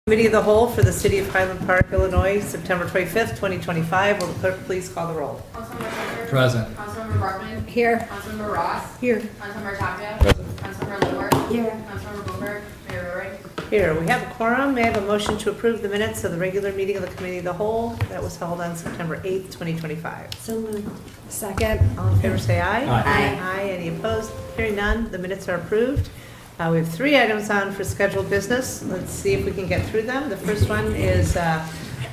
Committee of the Whole for the City of Highland Park, Illinois, September 25th, 2025. Will the clerk please call the roll? Councilmember Hunter. Present. Councilmember Brockman. Here. Councilmember Ross. Here. Councilmember Tapia. Present. Councilmember Lindworth. Here. Councilmember Bloomberg. Mayor Roy. Here, we have a quorum. May I have a motion to approve the minutes of the regular meeting of the Committee of the Whole that was held on September 8th, 2025? So moved. Second. All in favor say aye. Aye. Aye. Any opposed? Hearing none, the minutes are approved. We have 3 items on for scheduled business. Let's see if we can get through them. The first one is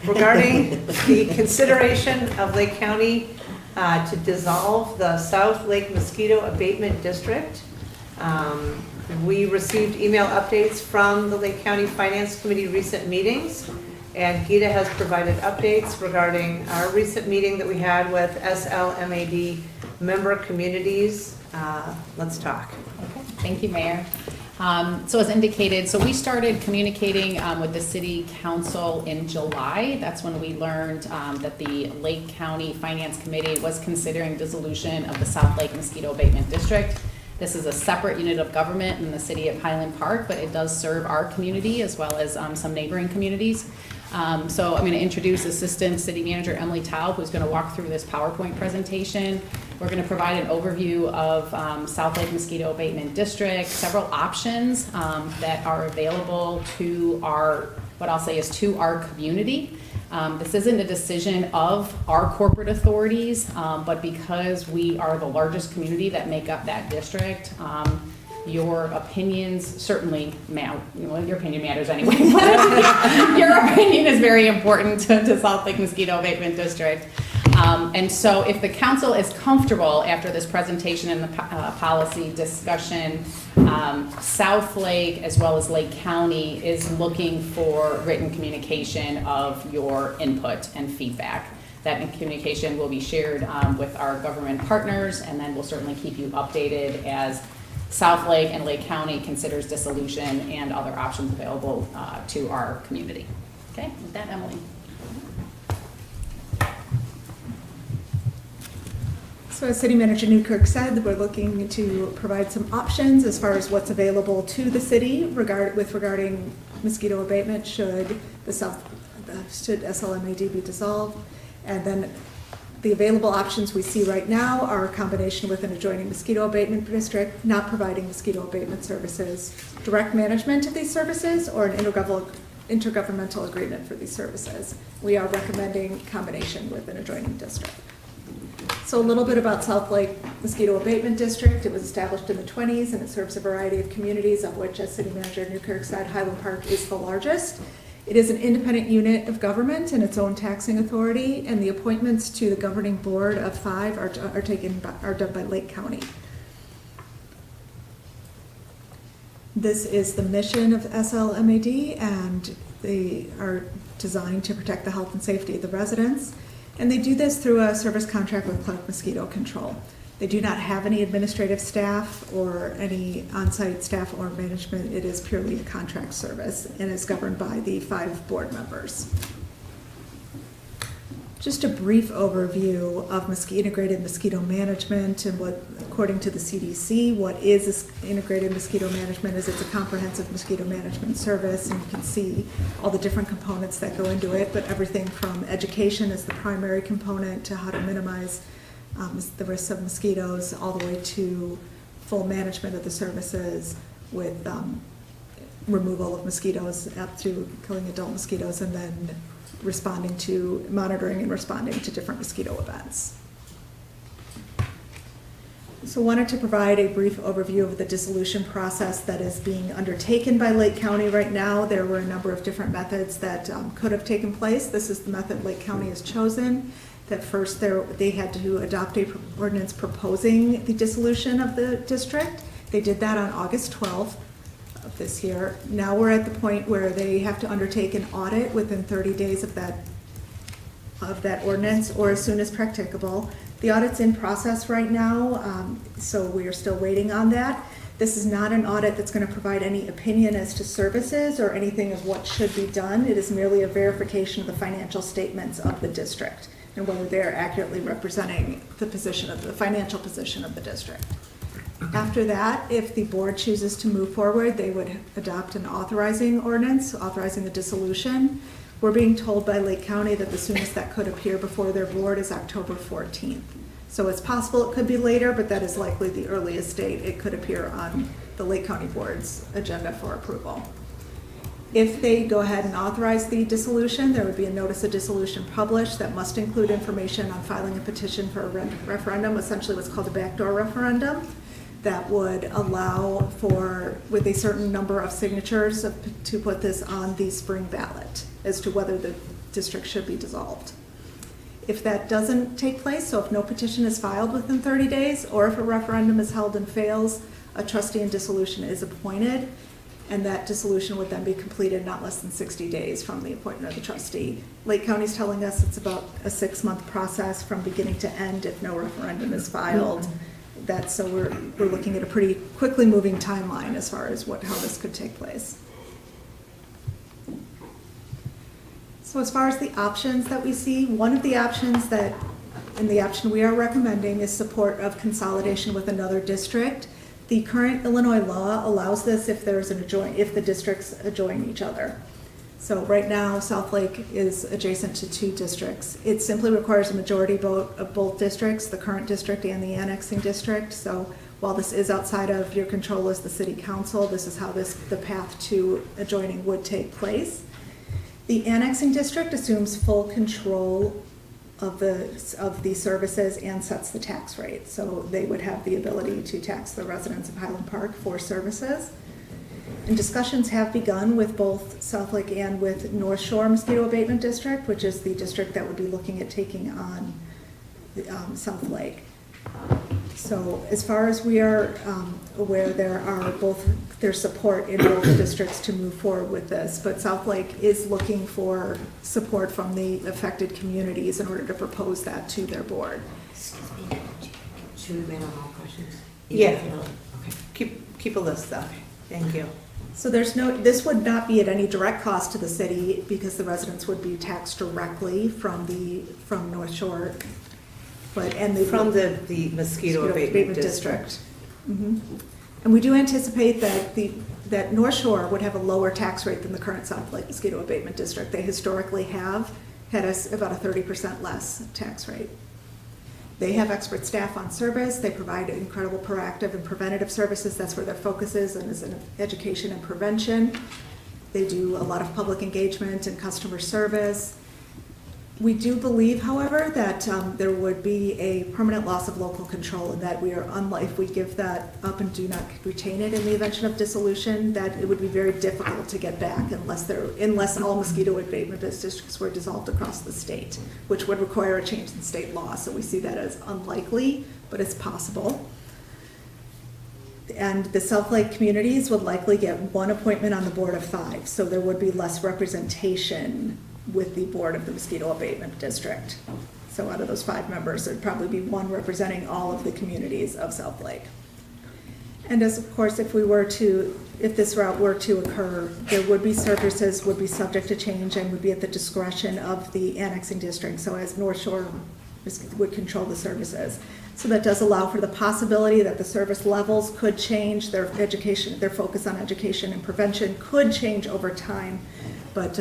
regarding the consideration of Lake County to dissolve the South Lake Mosquito Abatement District. We received email updates from the Lake County Finance Committee recent meetings, and Gita has provided updates regarding our recent meeting that we had with SLMAD member communities. Let's talk. Okay, thank you, Mayor. So as indicated, so we started communicating with the City Council in July. That's when we learned that the Lake County Finance Committee was considering dissolution of the South Lake Mosquito Abatement District. This is a separate unit of government in the City of Highland Park, but it does serve our community as well as some neighboring communities. So I'm going to introduce Assistant City Manager Emily Taub, who's going to walk through this PowerPoint presentation. We're going to provide an overview of South Lake Mosquito Abatement District, several options that are available to our, what I'll say is to our community. This isn't a decision of our corporate authorities, but because we are the largest community that make up that district, your opinions certainly matter. Well, your opinion matters anyway. Your opinion is very important to South Lake Mosquito Abatement District. And so if the council is comfortable after this presentation and the policy discussion, South Lake as well as Lake County is looking for written communication of your input and feedback. That communication will be shared with our government partners, and then we'll certainly keep you updated as South Lake and Lake County considers dissolution and other options available to our community. Okay, with that, Emily. So as City Manager Newkirk said, we're looking to provide some options as far as what's available to the city regarding mosquito abatement should SLMAD be dissolved. And then the available options we see right now are a combination with an adjoining mosquito abatement district, not providing mosquito abatement services, direct management of these services, or an intergovernmental agreement for these services. We are recommending combination with an adjoining district. So a little bit about South Lake Mosquito Abatement District. It was established in the 20s and it serves a variety of communities, of which, as City Manager Newkirk said, Highland Park is the largest. It is an independent unit of government and its own taxing authority, and the appointments to the governing board of 5 are done by Lake County. This is the mission of SLMAD, and they are designed to protect the health and safety of the residents. And they do this through a service contract with Clark Mosquito Control. They do not have any administrative staff or any on-site staff or management. It is purely a contract service and is governed by the 5 board members. Just a brief overview of integrated mosquito management and what, according to the CDC, what is this integrated mosquito management is it's a comprehensive mosquito management service, and you can see all the different components that go into it, but everything from education is the primary component to how to minimize the risks of mosquitoes, all the way to full management of the services with removal of mosquitoes up through killing adult mosquitoes, and then monitoring and responding to different mosquito events. So wanted to provide a brief overview of the dissolution process that is being undertaken by Lake County right now. There were a number of different methods that could have taken place. This is the method Lake County has chosen. That first they had to adopt an ordinance proposing the dissolution of the district. They did that on August 12th. Of this year. Now we're at the point where they have to undertake an audit within 30 days of that ordinance, or as soon as practicable. The audit's in process right now, so we are still waiting on that. This is not an audit that's going to provide any opinion as to services or anything of what should be done. It is merely a verification of the financial statements of the district and whether they're accurately representing the financial position of the district. After that, if the board chooses to move forward, they would adopt an authorizing ordinance, authorizing the dissolution. We're being told by Lake County that the soonest that could appear before their board is October 14th. So it's possible it could be later, but that is likely the earliest date it could appear on the Lake County Board's agenda for approval. If they go ahead and authorize the dissolution, there would be a notice of dissolution published that must include information on filing a petition for a referendum, essentially what's called a backdoor referendum, that would allow for, with a certain number of signatures, to put this on the spring ballot as to whether the district should be dissolved. If that doesn't take place, so if no petition is filed within 30 days, or if a referendum is held and fails, a trustee in dissolution is appointed, and that dissolution would then be completed not less than 60 days from the appointment of the trustee. Lake County's telling us it's about a 6-month process from beginning to end if no referendum is filed. So we're looking at a pretty quickly moving timeline as far as how this could take place. So as far as the options that we see, one of the options and the option we are recommending is support of consolidation with another district. The current Illinois law allows this if the districts adjoin each other. So right now, South Lake is adjacent to 2 districts. It simply requires a majority vote of both districts, the current district and the annexing district. So while this is outside of your control as the city council, this is how the path to adjoining would take place. The annexing district assumes full control of the services and sets the tax rate. So they would have the ability to tax the residents of Highland Park for services. And discussions have begun with both South Lake and with North Shore Mosquito Abatement District, which is the district that would be looking at taking on South Lake. So as far as we are aware, there's support in both districts to move forward with this, but South Lake is looking for support from the affected communities in order to propose that to their board. Excuse me, should we wait on all questions? Yeah. Okay. Keep a list though. Thank you. So this would not be at any direct cost to the city because the residents would be taxed directly from North Shore. From the mosquito abatement district. Mhm. And we do anticipate that North Shore would have a lower tax rate than the current South Lake Mosquito Abatement District. They historically have had about a 30% less tax rate. They have expert staff on service. They provide incredible proactive and preventative services. That's where their focus is, and is in education and prevention. They do a lot of public engagement and customer service. We do believe, however, that there would be a permanent loss of local control, and that if we give that up and do not retain it in the event of dissolution, that it would be very difficult to get back unless all mosquito abatement districts were dissolved across the state, which would require a change in state law. So we see that as unlikely, but it's possible. And the South Lake communities would likely get 1 appointment on the board of 5, so there would be less representation with the board of the mosquito abatement district. So out of those 5 members, there'd probably be 1 representing all of the communities of South Lake. And as of course, if this route were to occur, there would be services would be subject to change and would be at the discretion of the annexing district. So as North Shore would control the services. So that does allow for the possibility that the service levels could change, their focus on education and prevention could change over time, but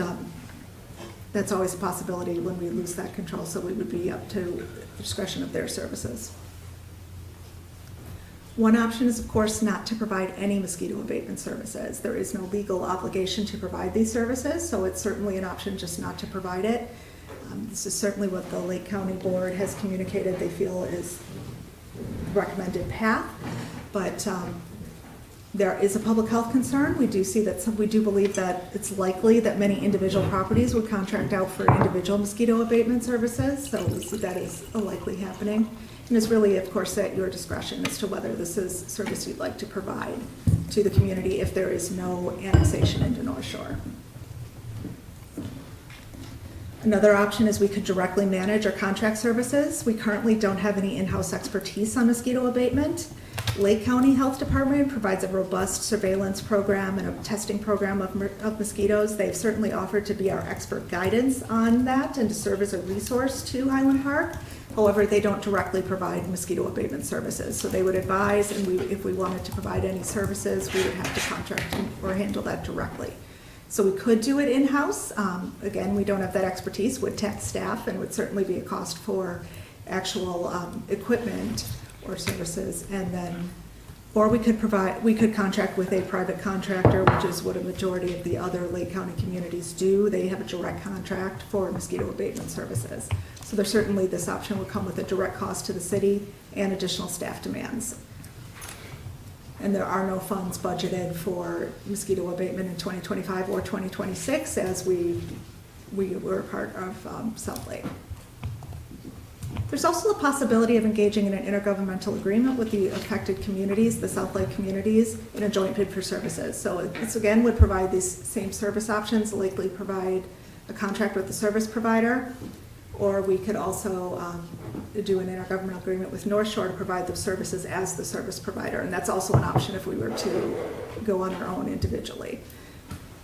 that's always a possibility when we lose that control, so we would be up to the discretion of their services. One option is, of course, not to provide any mosquito abatement services. There is no legal obligation to provide these services, so it's certainly an option just not to provide it. This is certainly what the Lake County Board has communicated they feel is the recommended path, but there is a public health concern. We do believe that it's likely that many individual properties would contract out for individual mosquito abatement services, so we see that as likely happening. And it's really, of course, at your discretion as to whether this is service you'd like to provide to the community if there is no annexation into North Shore. Another option is we could directly manage or contract services. We currently don't have any in-house expertise on mosquito abatement. Lake County Health Department provides a robust surveillance program and a testing program of mosquitoes. They've certainly offered to be our expert guidance on that and to serve as a resource to Highland Park. However, they don't directly provide mosquito abatement services. So they would advise, and if we wanted to provide any services, we would have to contract or handle that directly. So we could do it in-house. Again, we don't have that expertise with tech staff, and would certainly be a cost for actual equipment or services. And then, or we could contract with a private contractor, which is what a majority of the other Lake County communities do. They have a direct contract for mosquito abatement services. So there certainly, this option would come with a direct cost to the city and additional staff demands. And there are no funds budgeted for mosquito abatement in 2025 or 2026, as we were part of South Lake. There's also the possibility of engaging in an intergovernmental agreement with the affected communities, the South Lake communities, in a joint bid for services. So this again would provide these same service options, likely provide a contract with the service provider, or we could also do an intergovernmental agreement with North Shore to provide those services as the service provider. And that's also an option if we were to go on our own individually.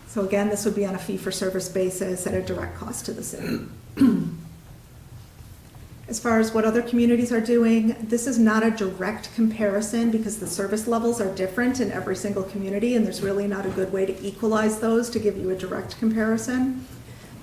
So again, this would be on a fee-for-service basis at a direct cost to the city. As far as what other communities are doing, this is not a direct comparison because the service levels are different in every single community, and there's really not a good way to equalize those to give you a direct comparison.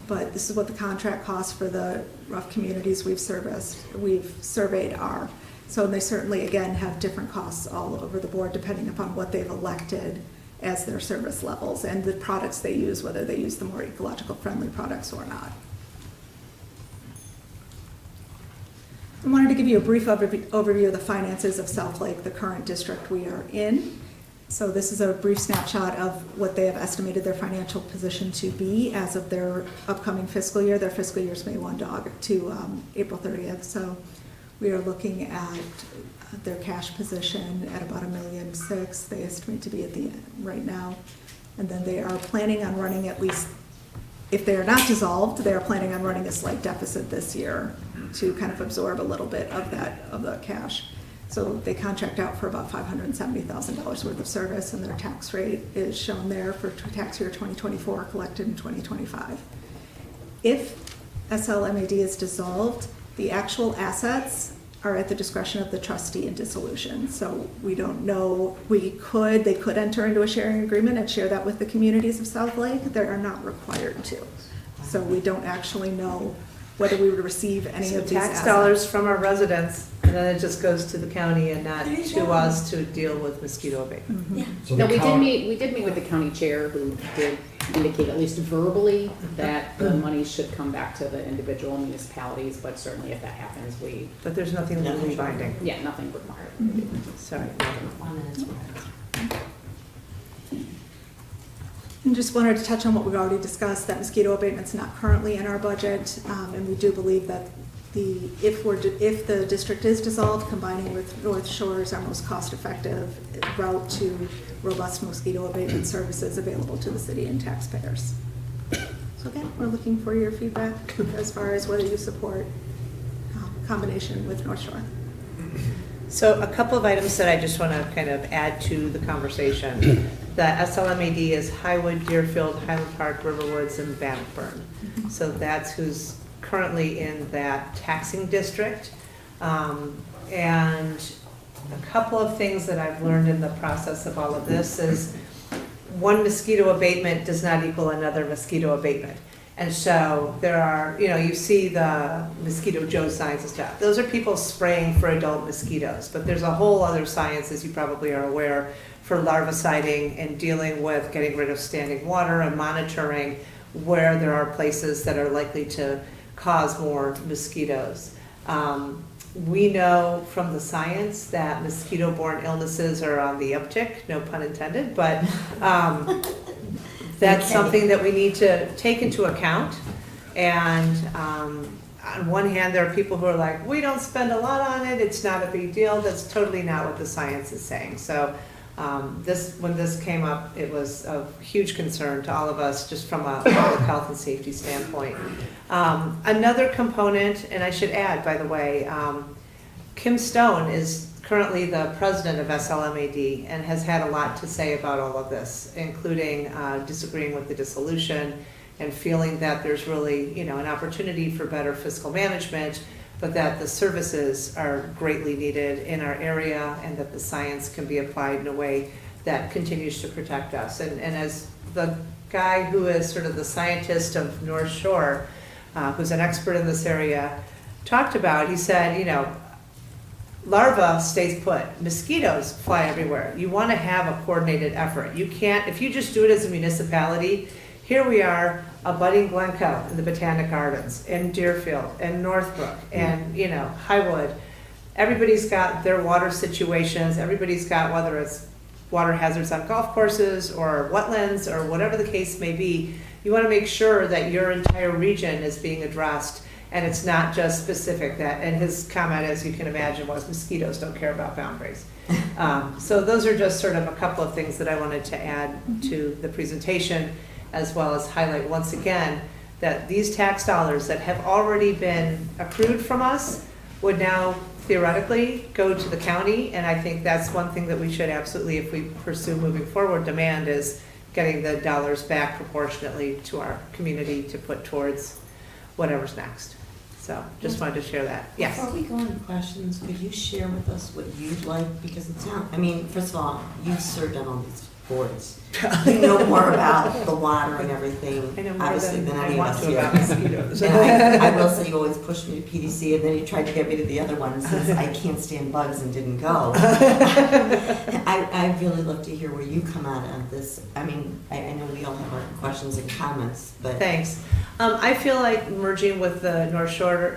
But this is what the contract costs for the rough communities we've surveyed are. So they certainly, again, have different costs all over the board depending upon what they've elected as their service levels and the products they use, whether they use the more ecological friendly products or not. I wanted to give you a brief overview of the finances of South Lake, the current district we are in. So this is a brief snapshot of what they have estimated their financial position to be as of their upcoming fiscal year. Their fiscal year is May 1 to April 30th. So we are looking at their cash position at about $1.6 million. They estimate to be at the end right now. And then they are planning on running, at least if they are not dissolved, they are planning on running a slight deficit this year to kind of absorb a little bit of the cash. So they contract out for about $570,000 worth of service, and their tax rate is shown there for tax year 2024, collected in 2025. If SLMAD is dissolved, the actual assets are at the discretion of the trustee in dissolution. So we don't know, they could enter into a sharing agreement and share that with the communities of South Lake. They are not required to. So we don't actually know whether we would receive any of these tax assets. dollars from our residents, and then it just goes to the county and not to us to deal with mosquito abatement. Mhm. Yeah. So No, the we county, did meet with the county chair, who did indicate, at least verbally, that the money should come back to the individual municipalities, but certainly if that happens, But there's nothing legally binding. nothing required. Sorry. 1 minute. And just wanted to touch on what we've already discussed, that mosquito abatement's not currently in our budget, and we do believe that if the district is dissolved, combining with North Shore is our most cost-effective route to robust mosquito abatement services available to the city and taxpayers. So again, we're looking for your feedback as far as whether you support combination with North Shore. So a couple of items that I just want to kind of add to the conversation. The SLMAD is Highwood, Deerfield, Highland Park, Riverwoods, and Bannockburn. So that's who's currently in that taxing district. And a couple of things that I've learned in the process of all of this is one mosquito abatement does not equal another mosquito abatement. And so there are, you see the Mosquito Joe signs and stuff. Those are people spraying for adult mosquitoes, but there's a whole other science, as you probably are aware, for larviciding and dealing with getting rid of standing water and monitoring where there are places that are likely to cause more mosquitoes. We know from the science that mosquito-borne illnesses are on the uptick, no pun intended, but that's something that we need to take into account. And on one hand, there are people who are like, we don't spend a lot on it, it's not a big deal. That's totally not what the science is saying. So when this came up, it was of huge concern to all of us, just from a public health and safety standpoint. Another component, and I should add, by the way, Kim Stone is currently the president of SLMAD and has had a lot to say about all of this, including disagreeing with the dissolution and feeling that there's really, an opportunity for better fiscal management but that the services are greatly needed in our area and that the science can be applied in a way that continues to protect us. And as the guy who is sort of the scientist of North Shore, who's an expert in this area, talked about, he said, larva stays put, mosquitoes fly everywhere. You want to have a coordinated effort. You can't, if you just do it as a municipality, here we are, a budding Glencoe in the Botanic Gardens, in Deerfield, and Northbrook, and, Highwood. Everybody's got their water situations, everybody's got, whether it's water hazards on golf courses or wetlands or whatever the case may be, you want to make sure that your entire region is being addressed and it's not just specific that, and his comment, as you can imagine, was mosquitoes don't care about boundaries. So those are just sort of a couple of things that I wanted to add to the presentation, as well as highlight once again that these tax dollars that have already been accrued from us would now theoretically go to the county, and I think that's one thing that we should absolutely, if we pursue moving forward, demand is getting the dollars back proportionately to our community to put towards whatever's next. So just wanted to share that. Yes. Before we go into questions, could you share with us what you'd like? Because it's not, I mean, first of all, you've served on all these boards. You know more about the water and everything, I know more obviously, than I any of want us to here. about mosquitoes. And I will say you always pushed me to PDC, and then you tried to get me to the other one since I can't stand bugs and didn't go. I'd really love to hear where you come out of this. I mean, I know we all have our questions and comments, but. Thanks. I feel like merging with the North Shore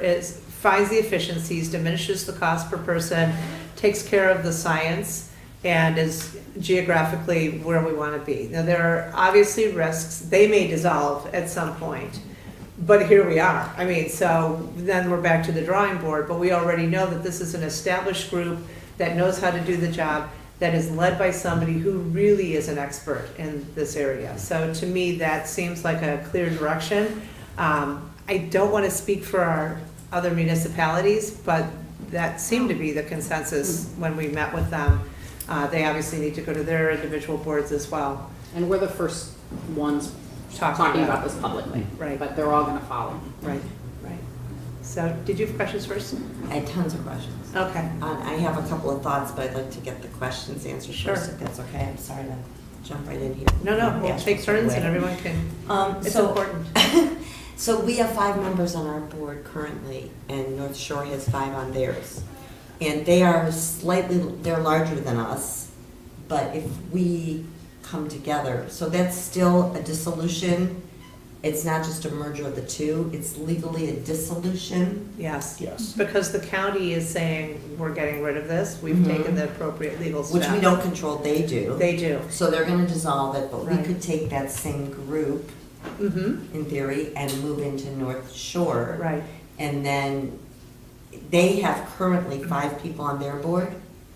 finds the efficiencies, diminishes the cost per person, takes care of the science, and is geographically where we want to be. Now, there are obviously risks. They may dissolve at some point, but here we are. I mean, so then we're back to the drawing board, but we already know that this is an established group that knows how to do the job, that is led by somebody who really is an expert in this area. So to me, that seems like a clear direction. I don't want to speak for our other municipalities, but that seemed to be the consensus when we met with them. They obviously need to go to their individual boards as well. And we're the first ones Talking talking about about this publicly. Right. But they're all gonna follow. Right, right. So did you have questions first? I had tons of questions. Okay. I have a couple of thoughts, but I'd like to get the questions answered Sure. first, if that's okay. I'm sorry to jump right in here. No, we'll Yeah, take turns and away. everyone can, it's So- important. So we have 5 members on our board currently, and North Shore has 5 on theirs. And they are they're larger than us, but if we come together, so that's still a dissolution. It's not just a merger of the two, it's legally a dissolution. Yes. Yes. Because the county is saying, we're getting rid of this, we've Mhm. taken the appropriate legal steps. Which we don't control, they do. They do. So they're gonna dissolve it, but we Right. could take that same group, Mm-hmm, in theory, and move into North Shore. right, And then, they have currently 5 people on their board,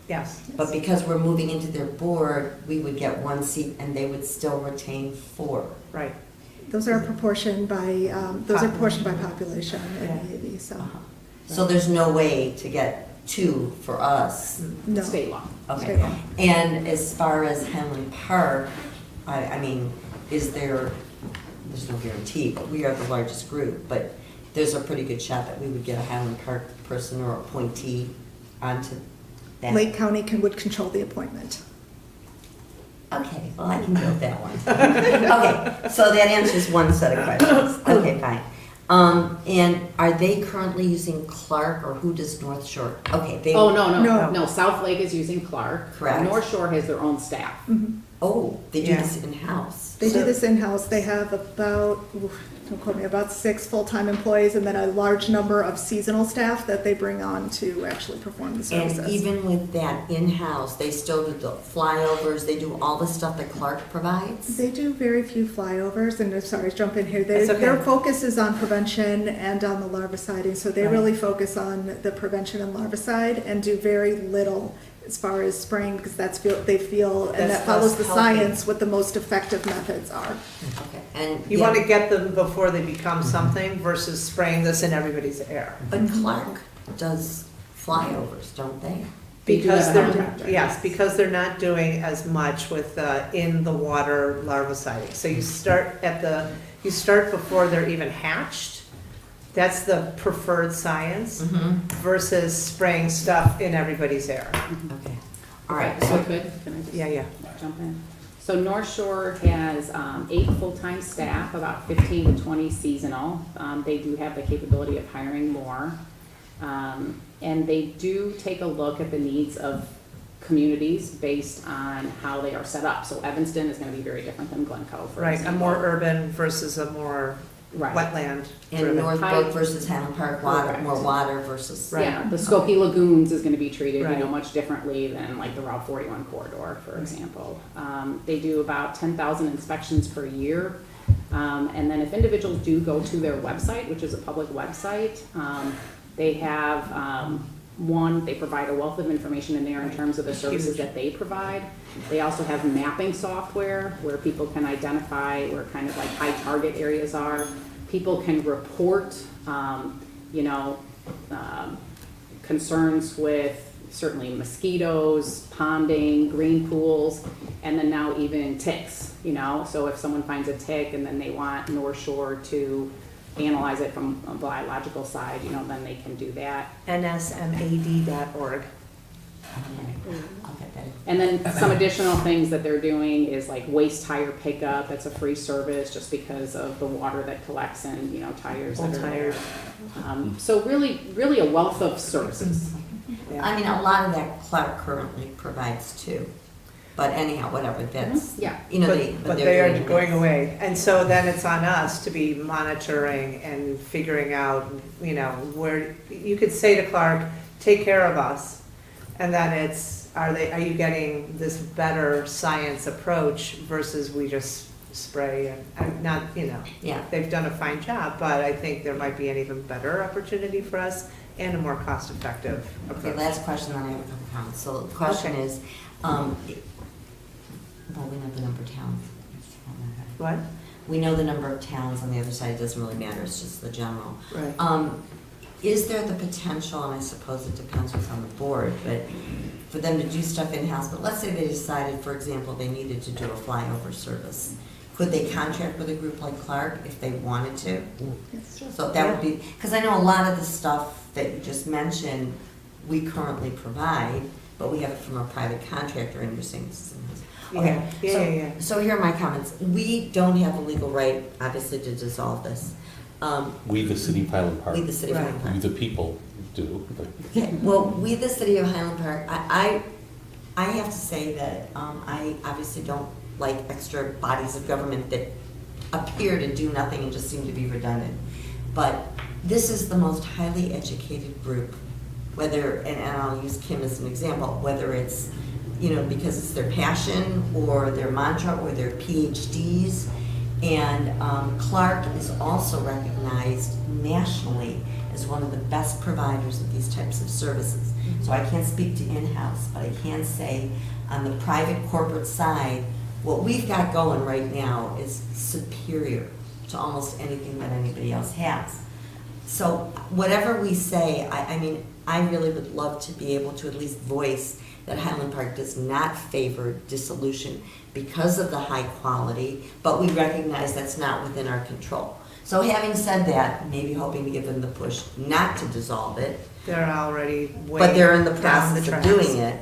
yes. but because we're moving into their board, we would get 1 seat and they would still retain 4. Right, Those are proportioned by population in Yeah. the AV, so, So there's no way to get 2 for us. no. State law. Okay. State law. And as far as Henley Park, I mean, there's no guarantee, but we are the largest group, but there's a pretty good shot that we would get a Highland Park person or appointee onto that. Lake County would control the appointment. Okay, well, I can go with that one. Okay, so that answers one set of questions. Okay, fine. And are they currently using Clark, or who does North Shore? Okay, they. Oh, no, No. no, South Lake is using Clark. Correct. North Shore has their own staff. Oh, they do Yeah. this in-house. They do this in-house. They have about, don't quote me, about 6 full-time employees and then a large number of seasonal staff that they bring on to actually perform the services. And even with that in-house, they still do the flyovers, they do all the stuff that Clark provides? They do very few flyovers, and I'm sorry, jump in here. That's okay. Their focus is on prevention and on the larviciding, so they Right. really focus on the prevention and larvicide and do very little as far as spraying, because they feel, and That's that follows less the healthy. science, what the most effective methods are. Okay, and. You yeah, want to get them before they become something versus spraying this in everybody's air. But Clark does flyovers, don't they? They do Because have a they're, helicopter, yes, yes. because they're not doing as much with in the water larviciding. So you start before they're even hatched That's the preferred science Mhm. versus spraying stuff in everybody's hair. Okay, all right, So so, could, can I just? Yeah, yeah. Jump in. So North Shore has 8 full-time staff, about 15 to 20 seasonal. They do have the capability of hiring more. And they do take a look at the needs of communities based on how they are set up. So Evanston is going to be very different than Glencoe, for Right, a example. more urban versus a more Right. wetland and driven. Northbrook versus Highland Park, water, Correct. more water versus. Right. Yeah, the Skokie Lagoons is gonna be treated, you know, Right. much differently than like the Route 41 corridor, for example. They do about 10,000 inspections per year. And then if individuals do go to their website, which is a public website, they have, they provide a wealth of information in there in terms of the services that they provide. They also have mapping software where people can identify where kind of like high target areas are. People can report, you know, concerns with certainly mosquitoes, ponding, green pools, and then now even ticks, you know? So if someone finds a tick and then they want North Shore to analyze it from a biological side, you know, then they can do that. nsmad.org. I'll get that. And then some additional things that they're doing is like waste tire pickup. It's a free service just because of the water that collects in, you know, tires that Old are tires. there. So really a wealth of services. Yeah. I mean, a lot of that Clark currently provides too. But anyhow, whatever, that's, Yeah. you know, But they they're are doing going this. away. And so then it's on us to be monitoring and figuring out, you know, where, you could say to Clark, take care of us. And then it's, are you getting this better science approach versus we just spray and, I'm not, you know. Yeah. They've done a fine job, but I think there might be an even better opportunity for us and a more cost-effective Okay, approach. last question, then I have a couple comments. So the question Okay. is, well, we know the number of towns. What? We know the number of towns on the other side, it doesn't really matter, it's just the general. Right. Is there the potential, and I suppose it depends who's on the board, but for them to do stuff in-house, but let's say they decided, for example, they needed to do a flyover service. Could they contract with a group like Clark if they wanted to? So that would be, because I know a lot of the stuff that you just mentioned, we currently provide, but we have it from a private contractor, and you're saying this is in-house. Okay, Yeah. so here are my comments. We don't have a legal right, obviously, to dissolve this. We, the city of Highland Park. We, the city of Right. Highland Park. We, the people, do. But Okay, well, we, the city of Highland Park, I have to say that I obviously don't like extra bodies of government that appear to do nothing and just seem to be redundant. But this is the most highly educated group, whether, and I'll use Kim as an example, whether it's, you know, because it's their passion or their mantra or their PhDs. And Clark is also recognized nationally as one of the best providers of these types of services. So I can't speak to in-house, but I can say on the private corporate side, what we've got going right now is superior to almost anything that anybody else has. So whatever we say, I mean, I really would love to be able to at least voice that Highland Park does not favor dissolution because of the high quality, but we recognize that's not within our control. So having said that, maybe hoping to give them the push not to dissolve it, They're already way but they're in the down process of tracks. doing it.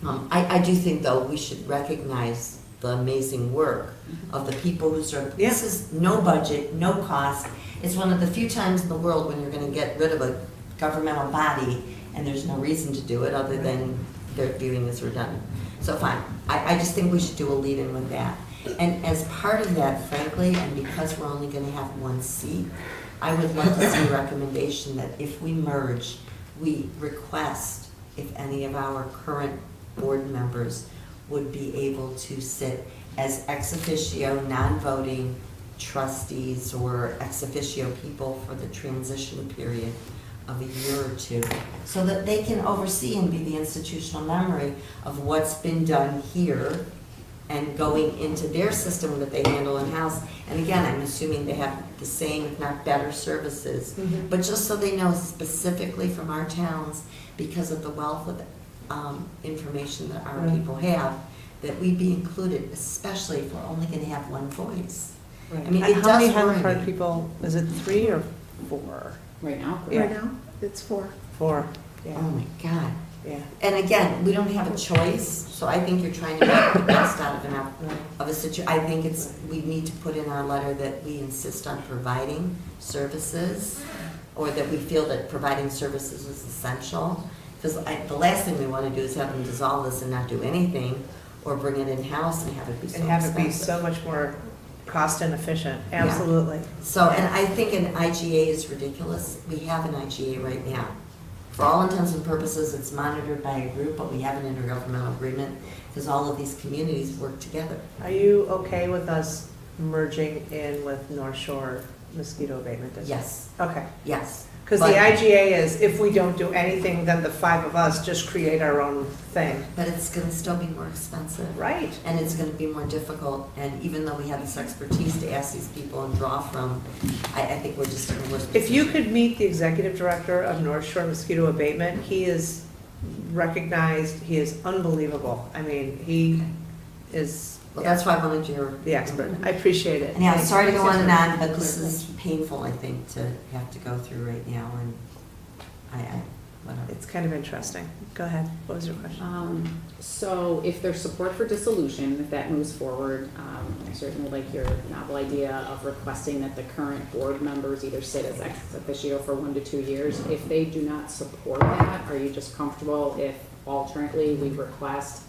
I do think, though, we should recognize the amazing work of the people who serve. Yeah. This is no budget, no cost. It's one of the few times in the world when you're gonna get rid of a governmental body, and there's no reason to do it other than they're viewing as redundant. So fine, I just think we should do a lead-in with that. And as part of that, frankly, and because we're only gonna have one seat, I would like to see a recommendation that if we merge, we request if any of our current board members would be able to sit as ex officio, non-voting trustees or ex officio people for the transition period of a year or two, so that they can oversee and be the institutional memory of what's been done here and going into their system that they handle in-house. And again, I'm assuming they have the same, if not better, services. Mhm. But just so they know specifically from our towns, because of the wealth of information that our Right. people have, that we be included, especially if we're only gonna have one voice. Right. I mean, And it how many does Highland worry Park me. people, is it 3 or 4. Right now? Yeah. Right now, it's 4. 4, Oh yeah, my God. yeah. And again, we don't have a choice, so I think you're trying to make the best out of a situation. I think we need to put in our letter that we insist on providing services, or that we feel that providing services is essential. Because the last thing we want to do is have them dissolve this and not do anything, or bring it in-house and have it be so And have it be expensive. so much more cost and efficient, absolutely. So, and I think an IGA is ridiculous. We have an IGA right now. For all intents and purposes, it's monitored by a group, but we have an intergovernmental agreement because all of these communities work together. Are you okay with us merging in with North Shore Mosquito Abatement District? Yes, Okay, yes. because the But- IGA is, if we don't do anything, then the 5 of us just create our own thing. But it's gonna still be more expensive. Right. And it's gonna be more difficult, and even though we have this expertise to ask these people and draw from, I think we're just in a worse If you position. could meet the executive director of North Shore Mosquito Abatement, he is recognized, he is unbelievable. I mean, he is Well, that's why I wanted your. the expert. I appreciate it. And yeah, Thanks. sorry to go on and on, Thanks but this for- is painful, I think, to have to go through right now, and whatever. It's kind of interesting. Go ahead. What was your question? So if there's support for dissolution, if that moves forward, I certainly like your novel idea of requesting that the current board members either sit as ex officio for 1 to 2 years. If they do not support that, are you just comfortable if alternately we request,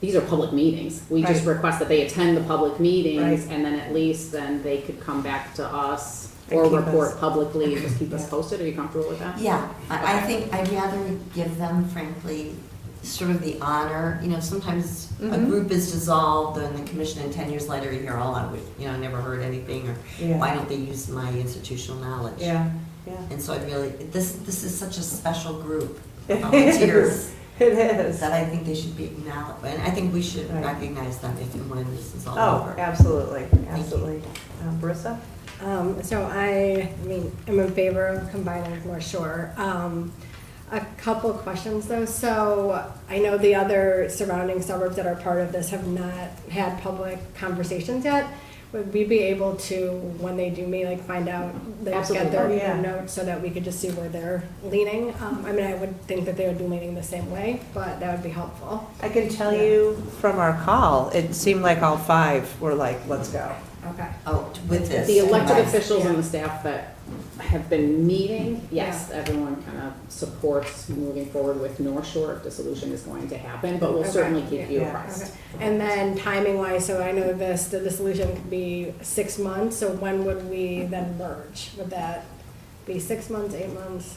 these are public meetings, we just Right. request that they attend the public meetings, Right. and then at least then they could come back to us And or keep report us- publicly and just keep us Yeah. posted. Are you comfortable with that? Yeah, I think I'd rather give them, frankly, sort of the honor, sometimes a Mhm. group is dissolved and the commission, and 10 years later, you hear, oh, I never heard anything, or Yeah. why don't they use my institutional knowledge? Yeah, yeah. And so I'd really, this is such a special group It of volunteers is. It is. that I think they should be acknowledged, and I think we should Right. recognize them if and when this is all Oh, over. absolutely, you. absolutely. Marissa? So I mean, I'm in favor of combining with North Shore. A couple questions though. So I know the other surrounding suburbs that are part of this have not had public conversations yet. Would we be able to, when they do meet, like find out, get Absolutely. their Oh, yeah. notes so that we could just see where they're leaning? I mean, I would think that they would be leaning the same way, but that would be helpful. I can tell you from our call, it seemed like all 5 were like, let's go. Okay. Oh, with this. The elected right. officials and Yeah. the staff that have been meeting, yes, everyone kind of supports moving forward with North Shore if dissolution is going to happen, but we'll Okay. certainly keep you Yeah. apprised. Okay. And then timing wise, so I know the dissolution could be 6 months, so when would we then merge? Would that be 6 months, 8 months?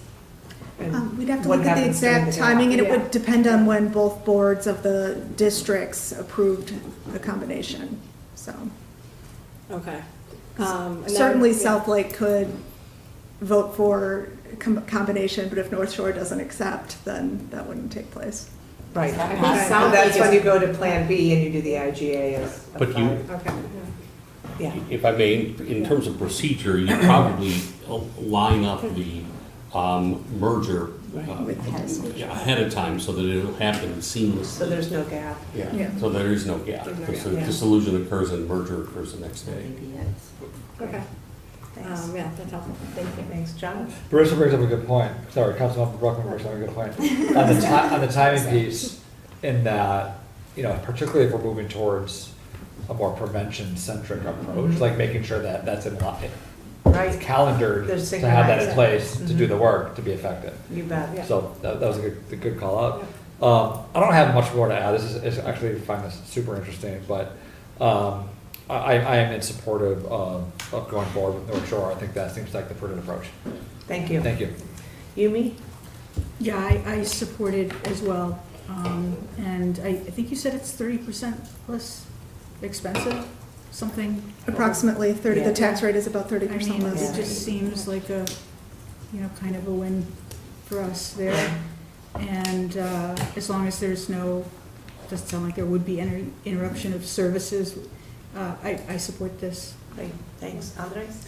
And We'd have to what look at the happens during exact the gap? timing, and it Yeah. would depend on when both boards of the districts approved the combination, so. Okay. And then- Certainly yeah. South Lake could vote for combination, but if North Shore doesn't accept, then that wouldn't take place. Right. I think And South that's Lake when is- you go to Plan B and you do the IGA as a But you- 5. Okay. Yeah. If I may, in terms of procedure, you probably line up the merger ahead of time so that it'll happen So seamlessly. there's no gap. Yeah. Yeah, so there is no gap. There's no Because gap. the Yeah. dissolution occurs and merger occurs the next day. Maybe it's- Okay. Thanks. Yeah, that's helpful. Thank you. Thanks, John. Marissa brings up a good point. Sorry, Councilmember Brockman brings up a good point. On the timing piece, in that, particularly if we're moving towards a more prevention-centric approach, like making sure that that's in line, Right, calendared They're to have that in synchronized. place to do Mhm. the work, to be effective. you bet. Yeah. So that was a good call out. I don't have much more to add. This is actually, I find this super interesting, but I am in support of going forward with North Shore. I think that seems like the prudent approach. Thank you. Thank you. Yumi? Yeah, I support it as well. And I think you said it's 30% less expensive, something. Approximately 30, Yeah. the tax rate is about I 30% mean, less. it just seems like a, kind of a win for us there. And as long as there's no, doesn't sound like there would be any interruption of services, I support this. Great, thanks. Andres?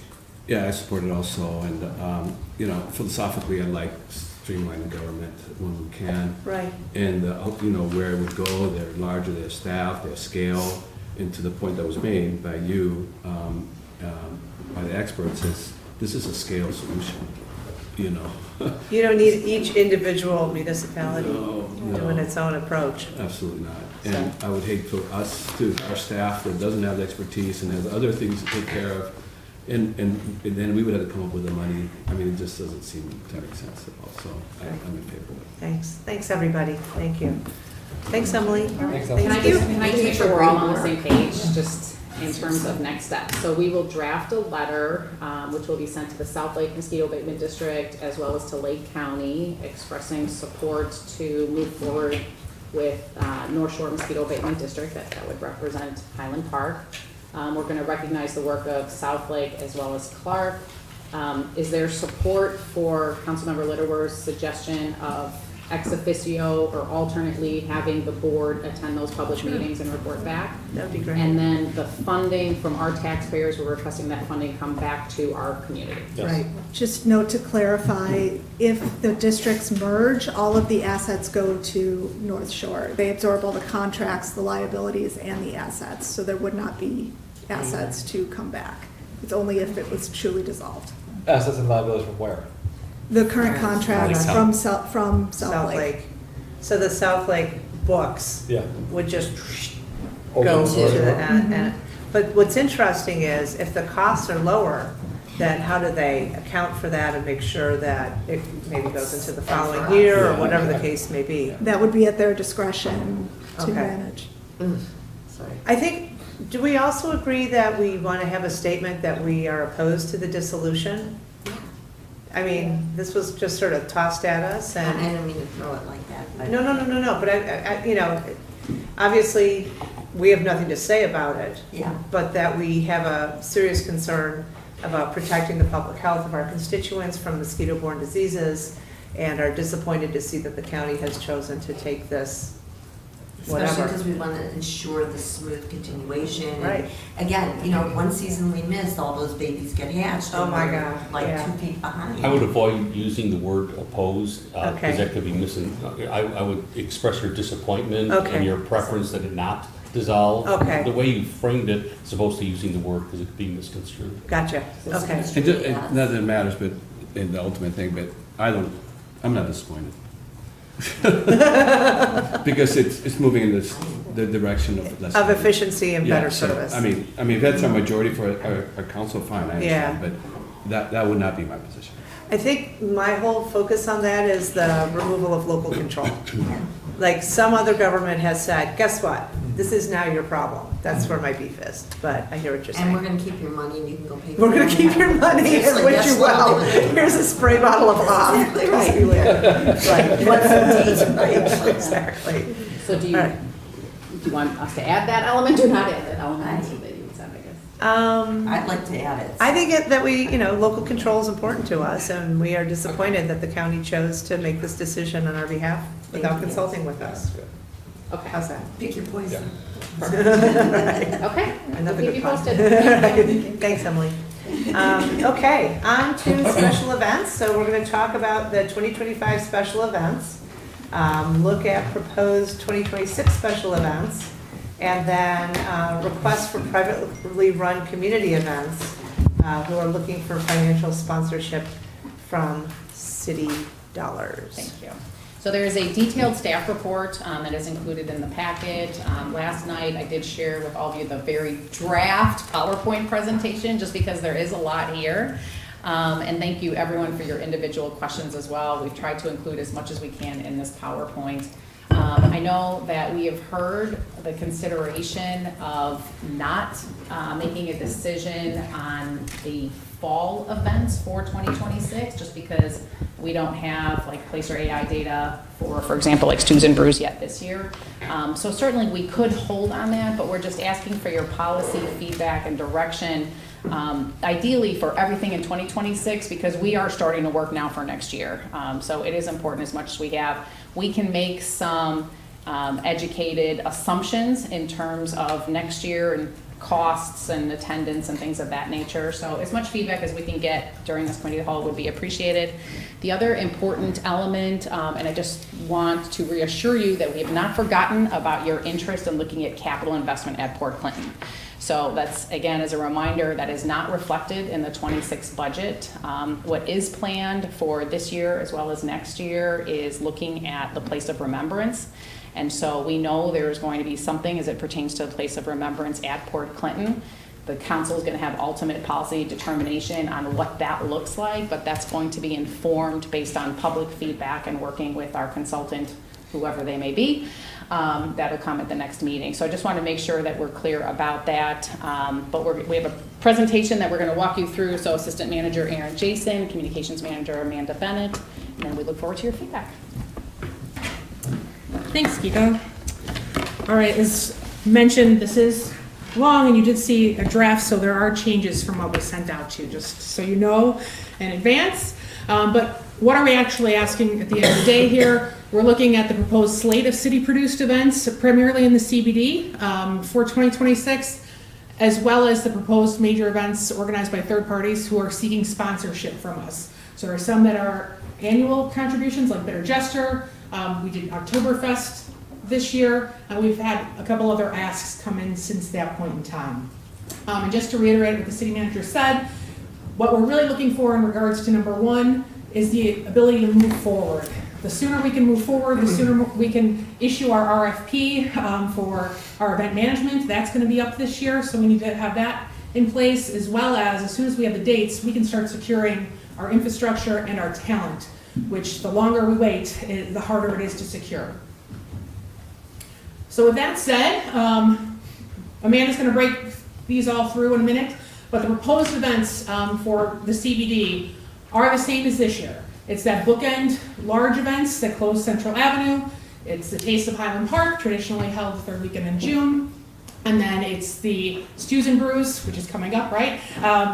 Yeah, I support it also, and, philosophically, I like streamlining government when we can, Right. and, where it would go, their larger their staff, their scale, and to the point that was made by you, by the experts, is this is a scale solution, you know? You don't need each individual municipality No, doing no. its own approach. Absolutely not. And I would hate for us to, our staff that doesn't have the expertise and has other things to take care of, and then we would have to come up with the money. I mean, it just doesn't seem to make sense at all, so I'm in favor of it. Thanks, everybody. Thank you. Thanks, Emily. Thanks, Can I Emily. just make sure we're all on the same page, just in terms of next steps? So we will draft a letter, which will be sent to the South Lake Mosquito Abatement District as well as to Lake County, expressing support to move forward with North Shore Mosquito Abatement District, that would represent Highland Park. We're gonna recognize the work of South Lake as well as Clark. Is there support for Councilmember Litterwer's suggestion of ex officio or alternately having the board attend those public meetings and report back? That'd be great. And then the funding from our taxpayers, we're requesting that funding come back to our community. Yes. Right. Just note to clarify, if the districts merge, all of the assets go to North Shore. They absorb all the contracts, the liabilities, and the assets, so there would not be assets to come back. It's only if it was truly dissolved. Assets and liabilities from where? The current contracts Lake from South Lake. So the South Lake books Yeah. would just Open go source. to the, but what's interesting is if the costs are lower, then how do they account for that and make sure that it maybe goes into the following year or Yeah. whatever the case may be? That would be at their discretion to Okay. manage. Sorry. I think, do we also agree that we want to have a statement that we are opposed to the dissolution? I mean, this was just sort of tossed at us I and, didn't mean to throw it like that. but- no, but you know, obviously, we have nothing to say about it. Yeah. But that we have a serious concern about protecting the public health of our constituents from mosquito-borne diseases and are disappointed to see that the county has chosen to take this, Especially whatever. because we want to ensure the smooth continuation. And Right. Again, you know, one season we missed, all those babies get hatched. Oh and my we're, God, Like yeah. 2 feet behind. I would avoid using the word opposed, Okay. because that could be missing. I would express your disappointment Okay. and your preference that it not dissolve. Okay. The way you framed it, as opposed to using the word, because it could be misconstrued. Gotcha, okay. It not that it matters, but in the ultimate thing, but I'm not disappointed. Because it's moving in the direction of less. Of efficiency and Yeah, better so, service. I mean, if that's our majority for our council, fine, I Yeah. understand, but that would not be my position. I think my whole focus on that is the removal of local control. Like some other government has said, guess what? This is now your problem. That's where my beef is, but I hear what you're And we're saying. gonna keep your money and you can go pay for it. We're gonna keep your money and Seriously, wish that's you what well. I'm doing. Here's a spray bottle of love. Exactly right. Right. What's the date? Right. Exactly. So do you, All do right. you want us to add that element or not add that element that you would said, I guess? I'd like to add it. I think that we, you know, local control is important to us, and we are disappointed that the county chose to make this decision on our behalf without Thank you. consulting with us. Okay, How's that? Pick your poison. okay. Another We'll good keep you pun. posted. Thanks, Emily. Okay, on to special events. So we're going to talk about the 2025 special events, look at proposed 2026 special events, and then requests for privately run community events who are looking for financial sponsorship from city dollars. Thank you. So there is a detailed staff report that is included in the packet. Last night, I did share with all of you the very draft PowerPoint presentation, just because there is a lot here. And thank you, everyone, for your individual questions as well. We've tried to include as much as we can in this PowerPoint. I know that we have heard the consideration of not making a decision on the fall events for 2026, just because we don't have like Placer AI data for example, like Stews and Brews yet this year. So certainly we could hold on that, but we're just asking for your policy feedback and direction, ideally for everything in 2026, because we are starting to work now for next year. So it is important as much as we have. We can make some educated assumptions in terms of next year and costs and attendance and things of that nature. So as much feedback as we can get during this committee of the whole would be appreciated. The other important element, and I just want to reassure you that we have not forgotten about your interest in looking at capital investment at Port Clinton. So that's, again, as a reminder, that is not reflected in the 26 budget. What is planned for this year as well as next year is looking at the place of remembrance. And so we know there's going to be something as it pertains to the place of remembrance at Port Clinton. The council is going to have ultimate policy determination on what that looks like, but that's going to be informed based on public feedback and working with our consultant, whoever they may be. That'll come at the next meeting. So I just want to make sure that we're clear about that. But we have a presentation that we're going to walk you through. So Assistant Manager Aaron Jason, Communications Manager Amanda Bennett, and then we look forward to your feedback. Thanks, Kiko. All right, as mentioned, this is long, and you did see a draft, so there are changes from what was sent out to you, just so you know in advance. But what are we actually asking at the end of the day here? We're looking at the proposed slate of city-produced events, primarily in the CBD, for 2026, as well as the proposed major events organized by third parties who are seeking sponsorship from us. So there are some that are annual contributions, like Better Jester. We did Oktoberfest this year, and we've had a couple other asks come in since that point in time. And just to reiterate what the city manager said, what we're really looking for in regards to number one is the ability to move forward. The sooner we can move forward, the sooner we can issue our RFP for our event management. That's going to be up this year, so we need to have that in place, as well as soon as we have the dates, we can start securing our infrastructure and our talent, which the longer we wait, the harder it is to secure. So with that said, Amanda's going to break these all through in a minute, but the proposed events for the CBD are the same as this year. It's that bookend large events that close Central Avenue. It's the Taste of Highland Park, traditionally held the third weekend in June. And then it's the Stews and Brews, which is coming up, right,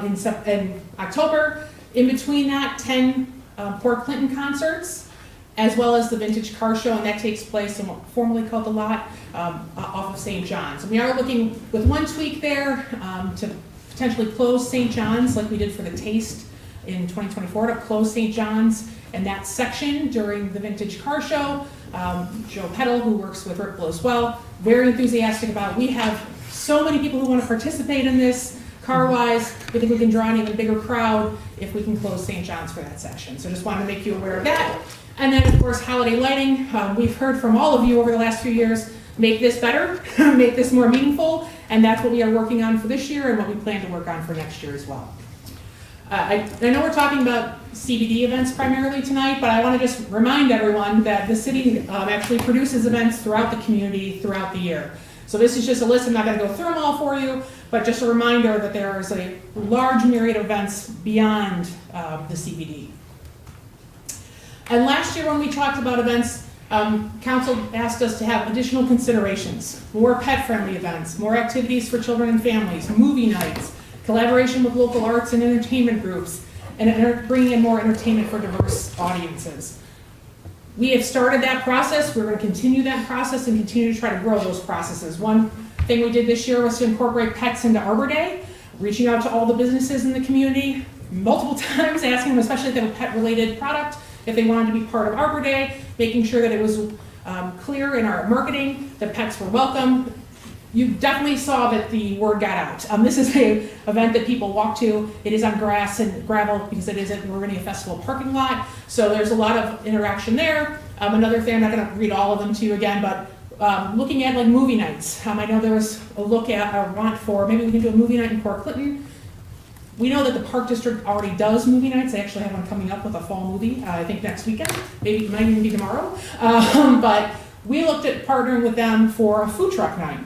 in October. In between that, 10 Port Clinton concerts, as well as the Vintage Car Show, and that takes place in what formerly called the Lot off of St. John's. And we are looking with one tweak there to potentially close St. John's like we did for the Taste in 2024, to close St. John's and that section during the Vintage Car Show. Joe Peddle, who works with Ripple as well, very enthusiastic about. We have so many people who want to participate in this car-wise. We think we can draw an even bigger crowd if we can close St. John's for that section. So just wanted to make you aware of that. And then, of course, holiday lighting. We've heard from all of you over the last few years, make this better, make this more meaningful, and that's what we are working on for this year and what we plan to work on for next year as well. I know we're talking about CBD events primarily tonight, but I want to just remind everyone that the city actually produces events throughout the community throughout the year. So this is just a list. I'm not going to go through them all for you, but just a reminder that there is a large myriad of events beyond the CBD. And last year when we talked about events, council asked us to have additional considerations, more pet-friendly events, more activities for children and families, movie nights, collaboration with local arts and entertainment groups, and bringing in more entertainment for diverse audiences. We have started that process. We're going to continue that process and continue to try to grow those processes. One thing we did this year was to incorporate pets into Arbor Day, reaching out to all the businesses in the community multiple times, asking them, especially if they have a pet-related product, if they wanted to be part of Arbor Day, making sure that it was clear in our marketing that pets were welcome. You definitely saw that the word got out. This is an event that people walk to. It is on grass and gravel because it is at the Ravinia Festival parking lot. So there's a lot of interaction there. Another thing, I'm not going to read all of them to you again, but looking at like movie nights. I know there was a look at or want for, maybe we can do a movie night in Port Clinton. We know that the Park District already does movie nights. They actually have one coming up with a fall movie, I think next weekend. Maybe it might even be tomorrow. But we looked at partnering with them for a food truck night.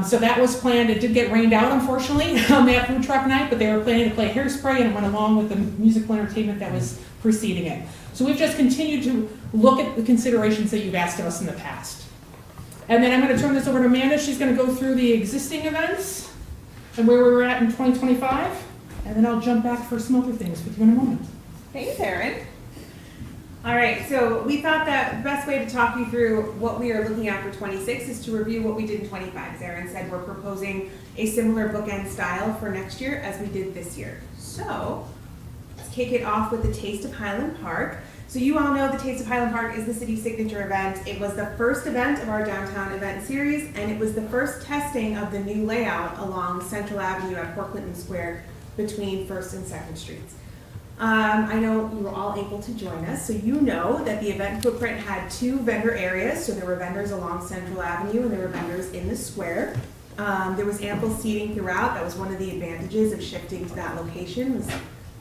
So that was planned. It did get rained out, unfortunately, on that food truck night, but they were planning to play Hairspray, and it went along with the musical entertainment that was preceding it. So we've just continued to look at the considerations that you've asked of us in the past. And then I'm going to turn this over to Amanda. She's going to go through the existing events and where we're at in 2025, and then I'll jump back for some other things with you in a moment. Thanks, Erin. All right, so we thought that the best way to talk you through what we are looking at for 26 is to review what we did in 25. As Erin said, we're proposing a similar bookend style for next year as we did this year. So let's kick it off with the Taste of Highland Park. So you all know the Taste of Highland Park is the city's signature event. It was the first event of our downtown event series, and it was the first testing of the new layout along Central Avenue at Port Clinton Square between 1st and 2nd Streets. I know you were all able to join us, so you know that the event footprint had 2 vendor areas. So there were vendors along Central Avenue and there were vendors in the square. There was ample seating throughout. That was one of the advantages of shifting to that location, was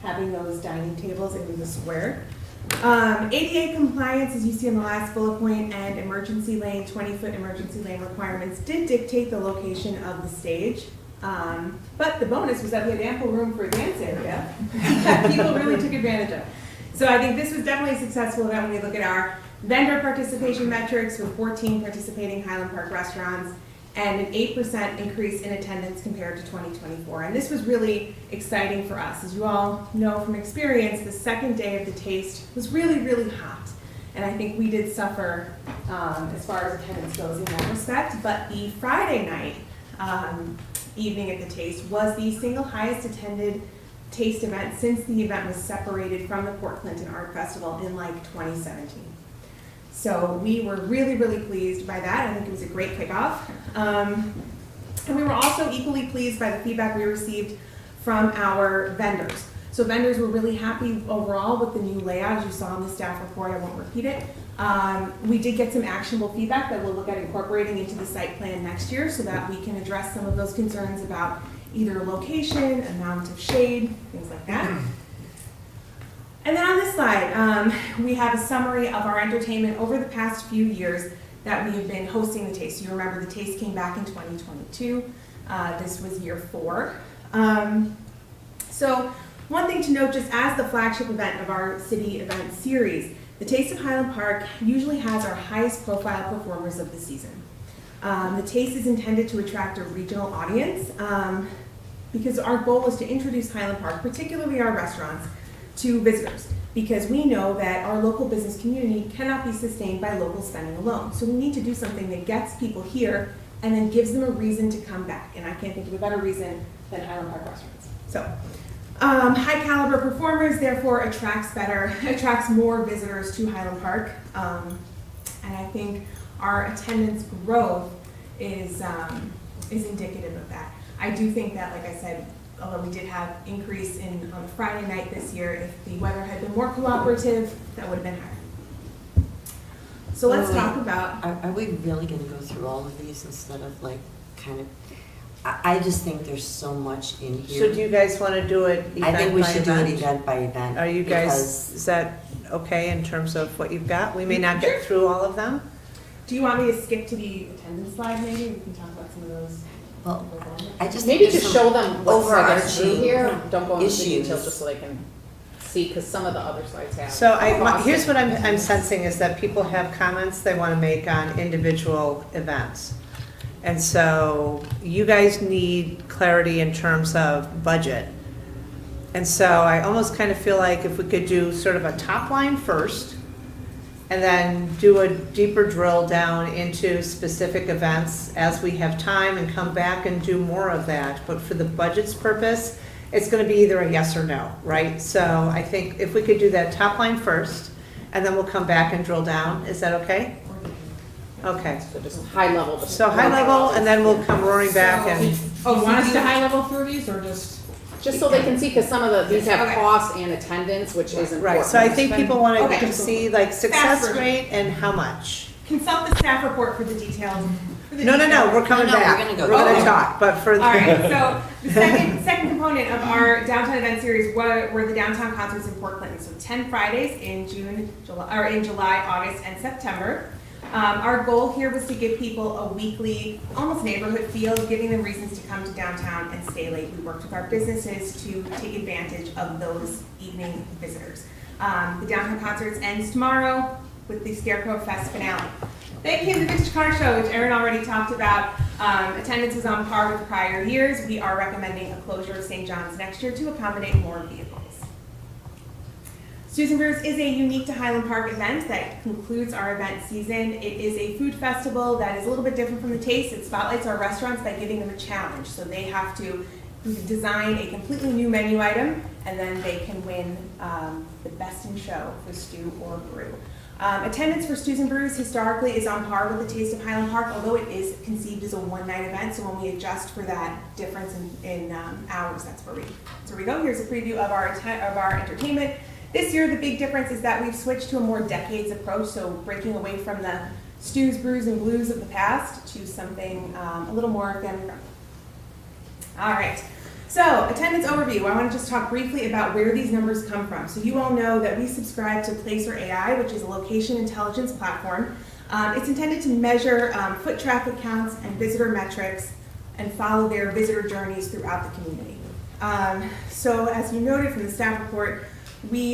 having those dining tables in the square. ADA compliance, as you see in the last bullet point, and emergency lane, 20-foot emergency lane requirements did dictate the location of the stage. But the bonus was that we had ample room for a dance area that people really took advantage of. So I think this was definitely a successful event when we look at our vendor participation metrics, with 14 participating Highland Park restaurants and an 8% increase in attendance compared to 2024. And this was really exciting for us. As you all know from experience, the second day of the taste was really, really hot. And I think we did suffer as far as attendance goes in that respect. But the Friday night evening at the taste was the single highest attended taste event since the event was separated from the Port Clinton Art Festival in like 2017. So we were really, really pleased by that. I think it was a great kickoff. And we were also equally pleased by the feedback we received from our vendors. So vendors were really happy overall with the new layout. As you saw in the staff report, I won't repeat it. We did get some actionable feedback that we'll look at incorporating into the site plan next year so that we can address some of those concerns about either location, amount of shade, things like that. And then on this slide, we have a summary of our entertainment over the past few years that we have been hosting the Taste. You remember the Taste came back in 2022. This was year 4. So one thing to note, just as the flagship event of our city event series, the Taste of Highland Park usually has our highest profile performers of the season. The Taste is intended to attract a regional audience because our goal is to introduce Highland Park, particularly our restaurants, to visitors, because we know that our local business community cannot be sustained by local spending alone. So we need to do something that gets people here and then gives them a reason to come back. And I can't think of a better reason than Highland Park restaurants. So high caliber performers therefore attracts more visitors to Highland Park. And I think our attendance growth is indicative of that. I do think that, like I said, although we did have increase on a Friday night this year, if the weather had been more cooperative, that would have been higher. So let's talk about. Are we really going to go through all of these instead of like kind of? I just think there's so much in here. Should you guys want to do it event by event? I think we should do it event by event. Are you guys, is that okay in terms of what you've got? We may not get through all of them. Do you want me to skip to the attendance slide maybe? We can talk about some of those. Well, I just Maybe think just show them what's through overarching here, don't go into the issues. details just so they can see, because some of the other slides have. So here's what I'm sensing is that people have comments they want to make on individual events. And so you guys need clarity in terms of budget. And so I almost kind of feel like if we could do sort of a top line first, and then do a deeper drill down into specific events as we have time and come back and do more of that. But for the budget's purpose, it's going to be either a yes or no, right? So I think if we could do that top line first, and then we'll come back and drill down. Is that okay? Okay. So just high level. So high level, and then we'll come roaring back and. Oh, you want us to high level through these or just? Just so they can see, because some of these have Okay. cost and attendance, which is important. Right, so I think people want Okay. to see like success Fast rate and how much. Consult the staff report for the details. No, we're coming No, we're back. gonna go We're gonna back. talk, but for. All right, so the second component of our downtown event series were the downtown concerts in Port Clinton. So 10 Fridays in July, August, and September. Our goal here was to give people a weekly, almost neighborhood feel, giving them reasons to come to downtown and stay late. We worked with our businesses to take advantage of those evening visitors. The downtown concerts ends tomorrow with the Scarecrow Fest finale. Then came the Vintage Car Show, which Erin already talked about. Attendance is on par with prior years. We are recommending a closure of St. John's next year to accommodate more vehicles. Susan Beers is a unique to Highland Park event that concludes our event season. It is a food festival that is a little bit different from the Taste. It spotlights our restaurants by giving them a challenge. So they have to who can design a completely new menu item, and then they can win the best in show for stew or brew. Attendance for Stews and Brews historically is on par with the Taste of Highland Park, although it is conceived as a one-night event. So when we adjust for that difference in hours, that's where we go. Here's a preview of our entertainment. This year, the big difference is that we've switched to a more decades approach, so breaking away from the stews, brews, and blues of the past to something a little more family-friendly. All right. So, attendance overview. I want to just talk briefly about where these numbers come from. So you all know that we subscribe to Placer AI, which is a location intelligence platform. It's intended to measure foot traffic counts and visitor metrics and follow their visitor journeys throughout the community. So as you noted from the staff report,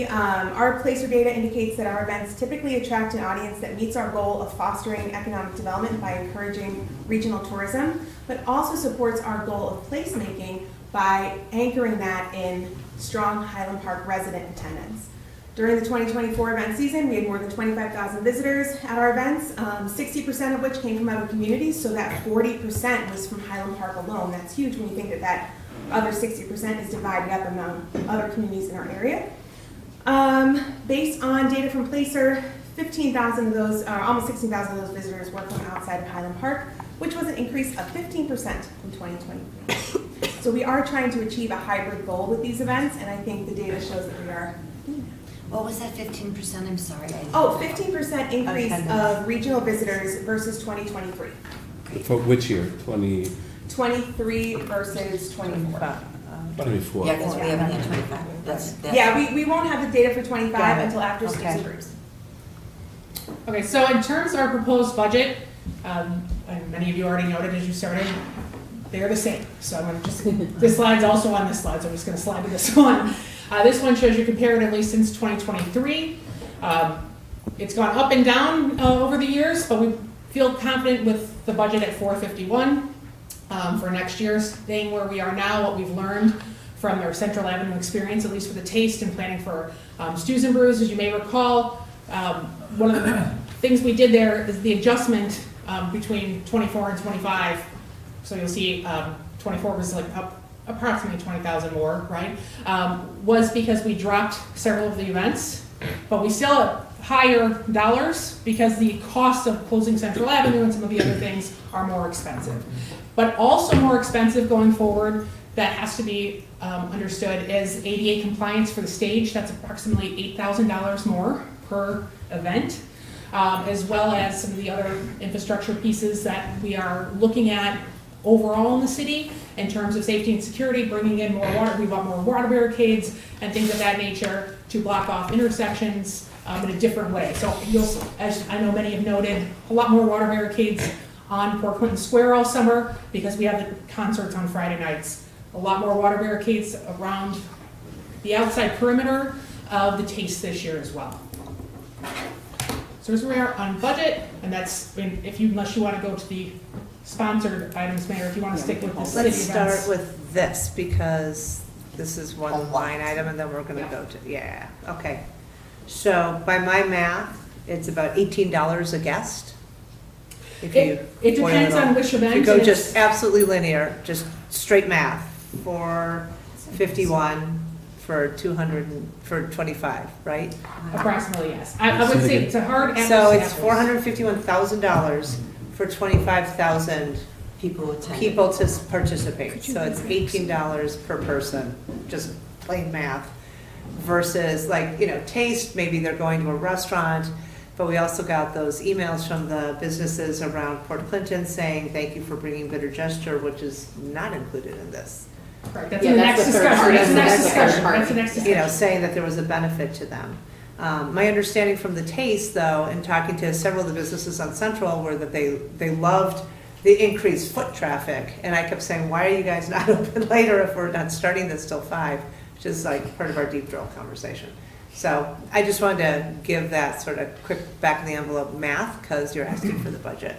our Placer data indicates that our events typically attract an audience that meets our goal of fostering economic development by encouraging regional tourism, but also supports our goal of placemaking by anchoring that in strong Highland Park resident attendance. During the 2024 event season, we had more than 25,000 visitors at our events, 60% of which came from other communities, so that 40% was from Highland Park alone. That's huge when you think that other 60% is divided up among other communities in our area. Based on data from Placer, 15,000 of those, almost 16,000 of those visitors were from outside of Highland Park, which was an increase of 15% from 2023. So we are trying to achieve a hybrid goal with these events, and I think the data shows that we are doing that. What was that 15%? I'm sorry. 15% increase of regional visitors versus 2023. For which year? 23 versus 24. 24? Yeah, because we haven't had 25. That's Yeah, we won't have the data for 25 Got it. until after Stews Okay. and Brews. Okay, so in terms of our proposed budget, and many of you already noted as you started, they're the same. So I'm gonna just, this slide's also on this slide, so I'm just gonna slide to this one. This one shows you comparatively since 2023. It's gone up and down over the years, but we feel confident with the budget at 451 for next year, staying where we are now, what we've learned from our Central Avenue experience, at least for the taste and planning for Stews and Brews. As you may recall, one of the things we did there is the adjustment between 24 and 25. So you'll see 24 was like up approximately 20,000 more, right? Was because we dropped several of the events, but we still have higher dollars because the cost of closing Central Avenue and some of the other things are more expensive. But also more expensive going forward, that has to be understood, is ADA compliance for the stage. That's approximately $8,000 more per event, as well as some of the other infrastructure pieces that we are looking at overall in the city in terms of safety and security, bringing in more water. We want more water barricades and things of that nature to block off intersections in a different way. So you'll, as I know many have noted, a lot more water barricades on Port Clinton Square all summer because we have the concerts on Friday nights. A lot more water barricades around the outside perimeter of the taste this year as well. So here's where we are on budget, and that's, unless you want to go to the sponsored items, Mayor, if you want to stick with the city Let's events. start with this, because this is one line item, and then we're gonna go to, yeah, okay. So by my math, it's about $18 a guest. If you It boil depends all. on which event. If you go and just it's- absolutely linear, just straight math, 451 for 200, for 25, right? Approximately, yes. I would say it's a hard apples So to it's apples. $451,000 for 25,000 people attend. people to participate. So it's $18 per person, just plain math. Versus like, taste, maybe they're going to a restaurant, but we also got those emails from the businesses around Port Clinton saying, thank you for bringing Bitter Gesture, which is not included in this. Right, that's Yeah, in the that's next the third discussion, party. that's the next That's the third discussion, party. that's the next discussion. Saying that there was a benefit to them. My understanding from the taste, though, and talking to several of the businesses on Central, were that they loved the increased foot traffic. And I kept saying, why are you guys not open later if we're not starting this till 5? Which is like part of our deep drill conversation. So I just wanted to give that sort of quick back in the envelope math, because you're asking for the budget.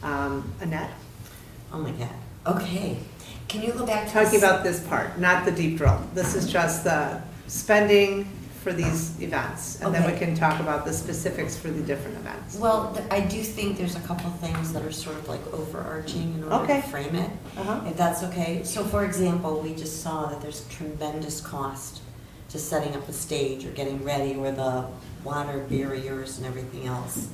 Annette? Oh my God. Okay. Can you go back to Talking this? about this part, not the deep drill. This is just the spending for these events, and then we Okay. can talk about the specifics for the different events. Well, I do think there's a couple things that are sort of like overarching in order Okay. to frame it, Uh-huh. if that's okay. So for example, we just saw that there's tremendous cost to setting up a stage or getting ready, or the water barriers and everything else.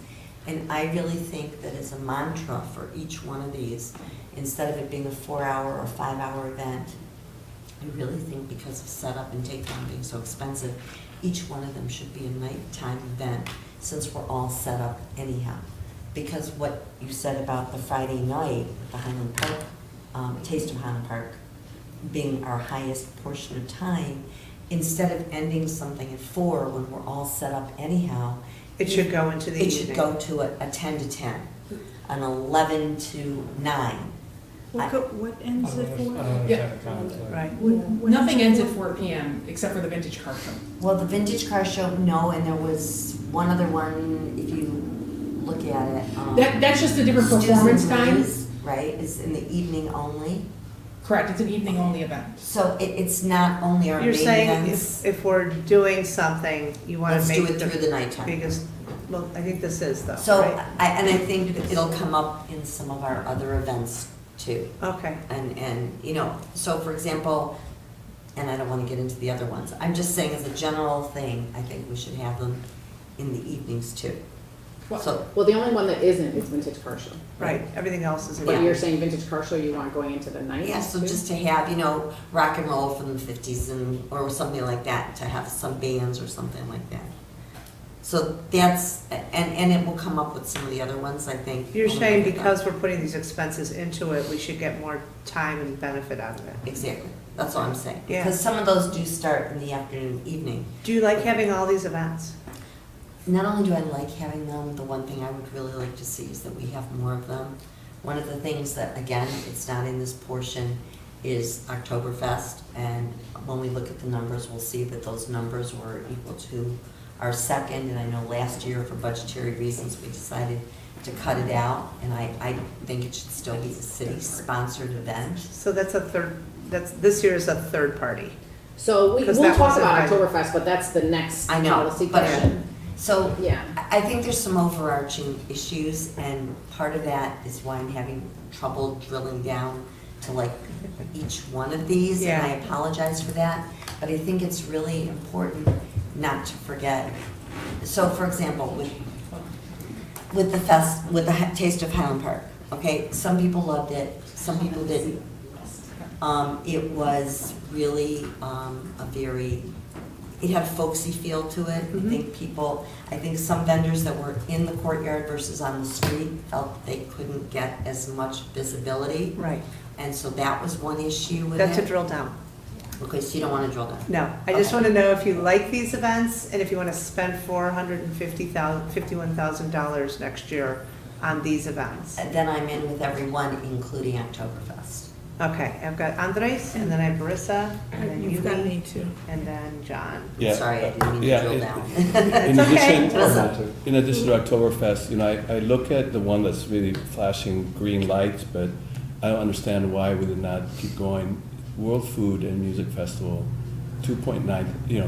And I really think that as a mantra for each one of these, instead of it being a 4-hour or 5-hour event, I really think because of setup and takedown being so expensive, each one of them should be a nighttime event, since we're all set up anyhow. Because what you said about the Friday night, the Highland Park, Taste of Highland Park, being our highest portion of time, instead of ending something at 4 when we're all set up anyhow, It should go into the it evening. should go to a 10 to 10, an 11 to 9. What ends I at don't 4? understand the concept. Right. Nothing ends at 4 PM except for the vintage car show. Well, the vintage car show, no, and there was one other one, if you look at it. That's just a different Stews and performance time. Brews, right, is in the evening only. Correct, it's an evening only event. So it's not only our You're main saying events. if we're doing something, you want Let's to do make it through the nighttime. biggest, well, I think this is though, So, right? I think it'll come up in some of our other events too. Okay, And, you know, so for example, and I don't want to get into the other ones, I'm just saying as a general thing, I think we should have them in the evenings too. So, Well, the only one that isn't is Vintage Car Show. right, everything else is in But the you're saying Vintage Car Show, you want going into the night? yeah, so too? just to have, you know, rock and roll from the 50s and, or something like that, to have some bands or something like that. So that's, and it will come up with some of the other ones, I think. You're when we saying look at them. because we're putting these expenses into it, we should get more time and benefit out of it. Exactly, that's all I'm saying. Yeah. Because some of those do start in the afternoon, evening. Do you like having all these events? Not only do I like having them, the one thing I would really like to see is that we have more of them. One of the things that, again, it's not in this portion, is Oktoberfest. And when we look at the numbers, we'll see that those numbers were equal to our second. And I know last year, for budgetary reasons, we decided to cut it out. And I think it should still be a city-sponsored event. So that's a third, this year is a third party. So we'll 'Cause that talk wasn't about right. Oktoberfest, but that's the next I know, policy but- question. So Yeah. I think there's some overarching issues, and part of that is why I'm having trouble drilling down to like each one of these, and I Yeah. apologize for that. But I think it's really important not to forget. So for example, with the Taste of Highland Park, okay, some people loved it, some people didn't. It was really a very, it had a folksy feel to it. I think some vendors that were in the courtyard versus on the street felt they couldn't get as much visibility. Right. And so that was one issue with it. That's a drill down. Okay, so you don't want to drill down. No, I just Okay. want to know if you like these events and if you want to spend $51,000 next year on these events. Then I'm in with everyone, including Oktoberfest. Okay, I've got Andres, and then I have Marissa, and then You've got Yuli, me too. and then John. Yeah. Sorry, I didn't mean to Yeah, drill it- down. In It's okay. addition, in addition to Oktoberfest, you know, I look at the one that's really flashing green lights, but I don't understand why we did not keep going. World Food and Music Festival, 2.9,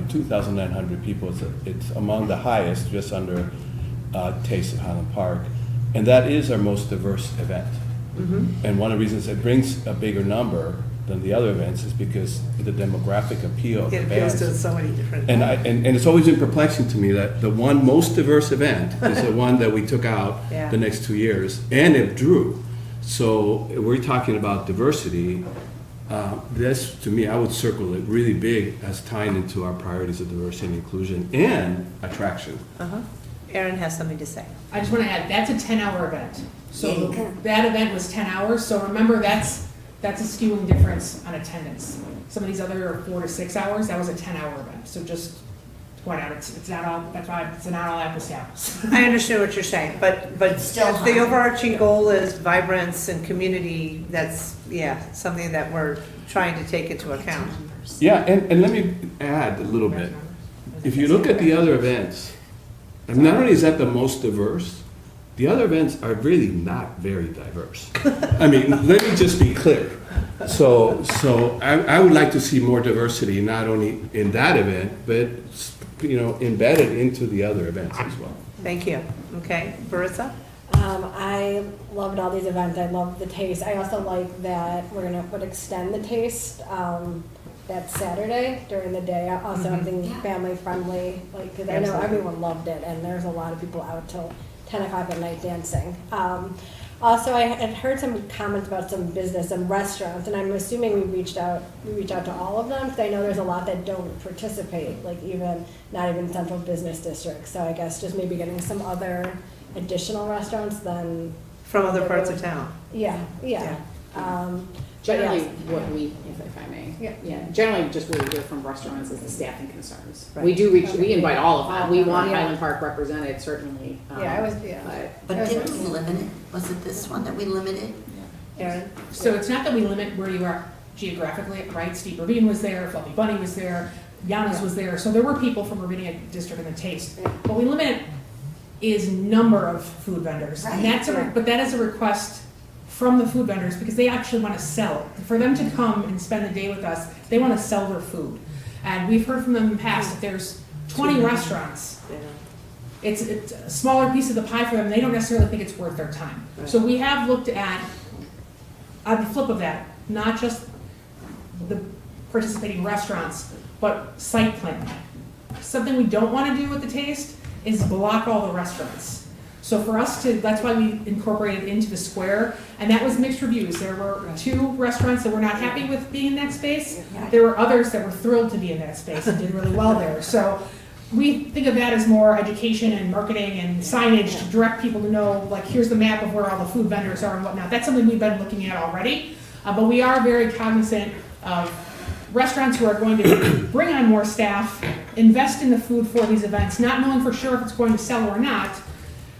2,900 people. It's among the highest, just under Taste of Highland Park. And that is our most diverse event. And one of the reasons it brings a bigger number than the other events is because of the demographic appeal of the It appeals bands. to so many different. And it's always been perplexing to me that the one most diverse event is the one that we took out Yeah. the next 2 years, and it drew. So we're talking about diversity. This, to me, I would circle it really big as tying into our priorities of diversity and inclusion and attraction. Aaron has something to say. I just want to add, that's a 10-hour event. So Yeah. that event was 10 hours, so remember, that's a skewing difference on attendance. Some of these other are 4 to 6 hours, that was a 10-hour event. So just point out, it's not all, that's why it's not all apples to apples. I understand what you're saying, but Still if the high. overarching goal is vibrance and community, that's, something that we're trying to take into account. Yeah, and let me add a little bit. If you look at the other events, and not only is that the most diverse, the other events are really not very diverse. I mean, let me just be clear. So I would like to see more diversity, not only in that event, but embedded into the other events as well. Thank you. Okay, Marissa? I loved all these events. I love the taste. I also like that would extend the taste that Saturday during the day. Also, I'm thinking family friendly, like, because I know Absolutely. everyone loved it, and there's a lot of people out till 10 o'clock at night dancing. Also, I had heard some comments about some business and restaurants, and I'm assuming we reach out to all of them, because I know there's a lot that don't participate, like not even central business districts. So I guess just maybe getting some other additional restaurants than. From other parts of town. Yeah. Generally, But what we, if I may. Yeah. Generally, just what we hear from restaurants is the staffing concerns. Right. We do reach, we invite all of them. We want Yeah. Highland Park represented, certainly. But didn't we limit it? Was it this one that we limited? Erin? So it's not that we limit where you are geographically, right? Steve Ravine was there, Fluffy Bunny was there, Giannis was there, so there were people from Ravinia District and the Taste. What we limit is number of food vendors. And that's but that is a request from the food vendors, because they actually want to sell it. For them to come and spend the day with us, they want to sell their food. And we've heard from them in the past, if there's 20 restaurants, it's a smaller piece of the pie for them. They don't necessarily think it's worth their time. Right. So we have looked at, on the flip of that, not just the participating restaurants, but site plan. Something we don't want to do with the Taste is block all the restaurants. So for us to, that's why we incorporated into the square, and that was mixed reviews. There were 2 restaurants that were not happy with being in that space. There were others that were thrilled to be in that space and did really well there. So we think of that as more education and marketing and signage to direct people to know, like, here's the map of where all the food vendors are and whatnot. That's something we've been looking at already, but we are very cognizant of restaurants who are going to bring on more staff, invest in the food for these events, not knowing for sure if it's going to sell or not,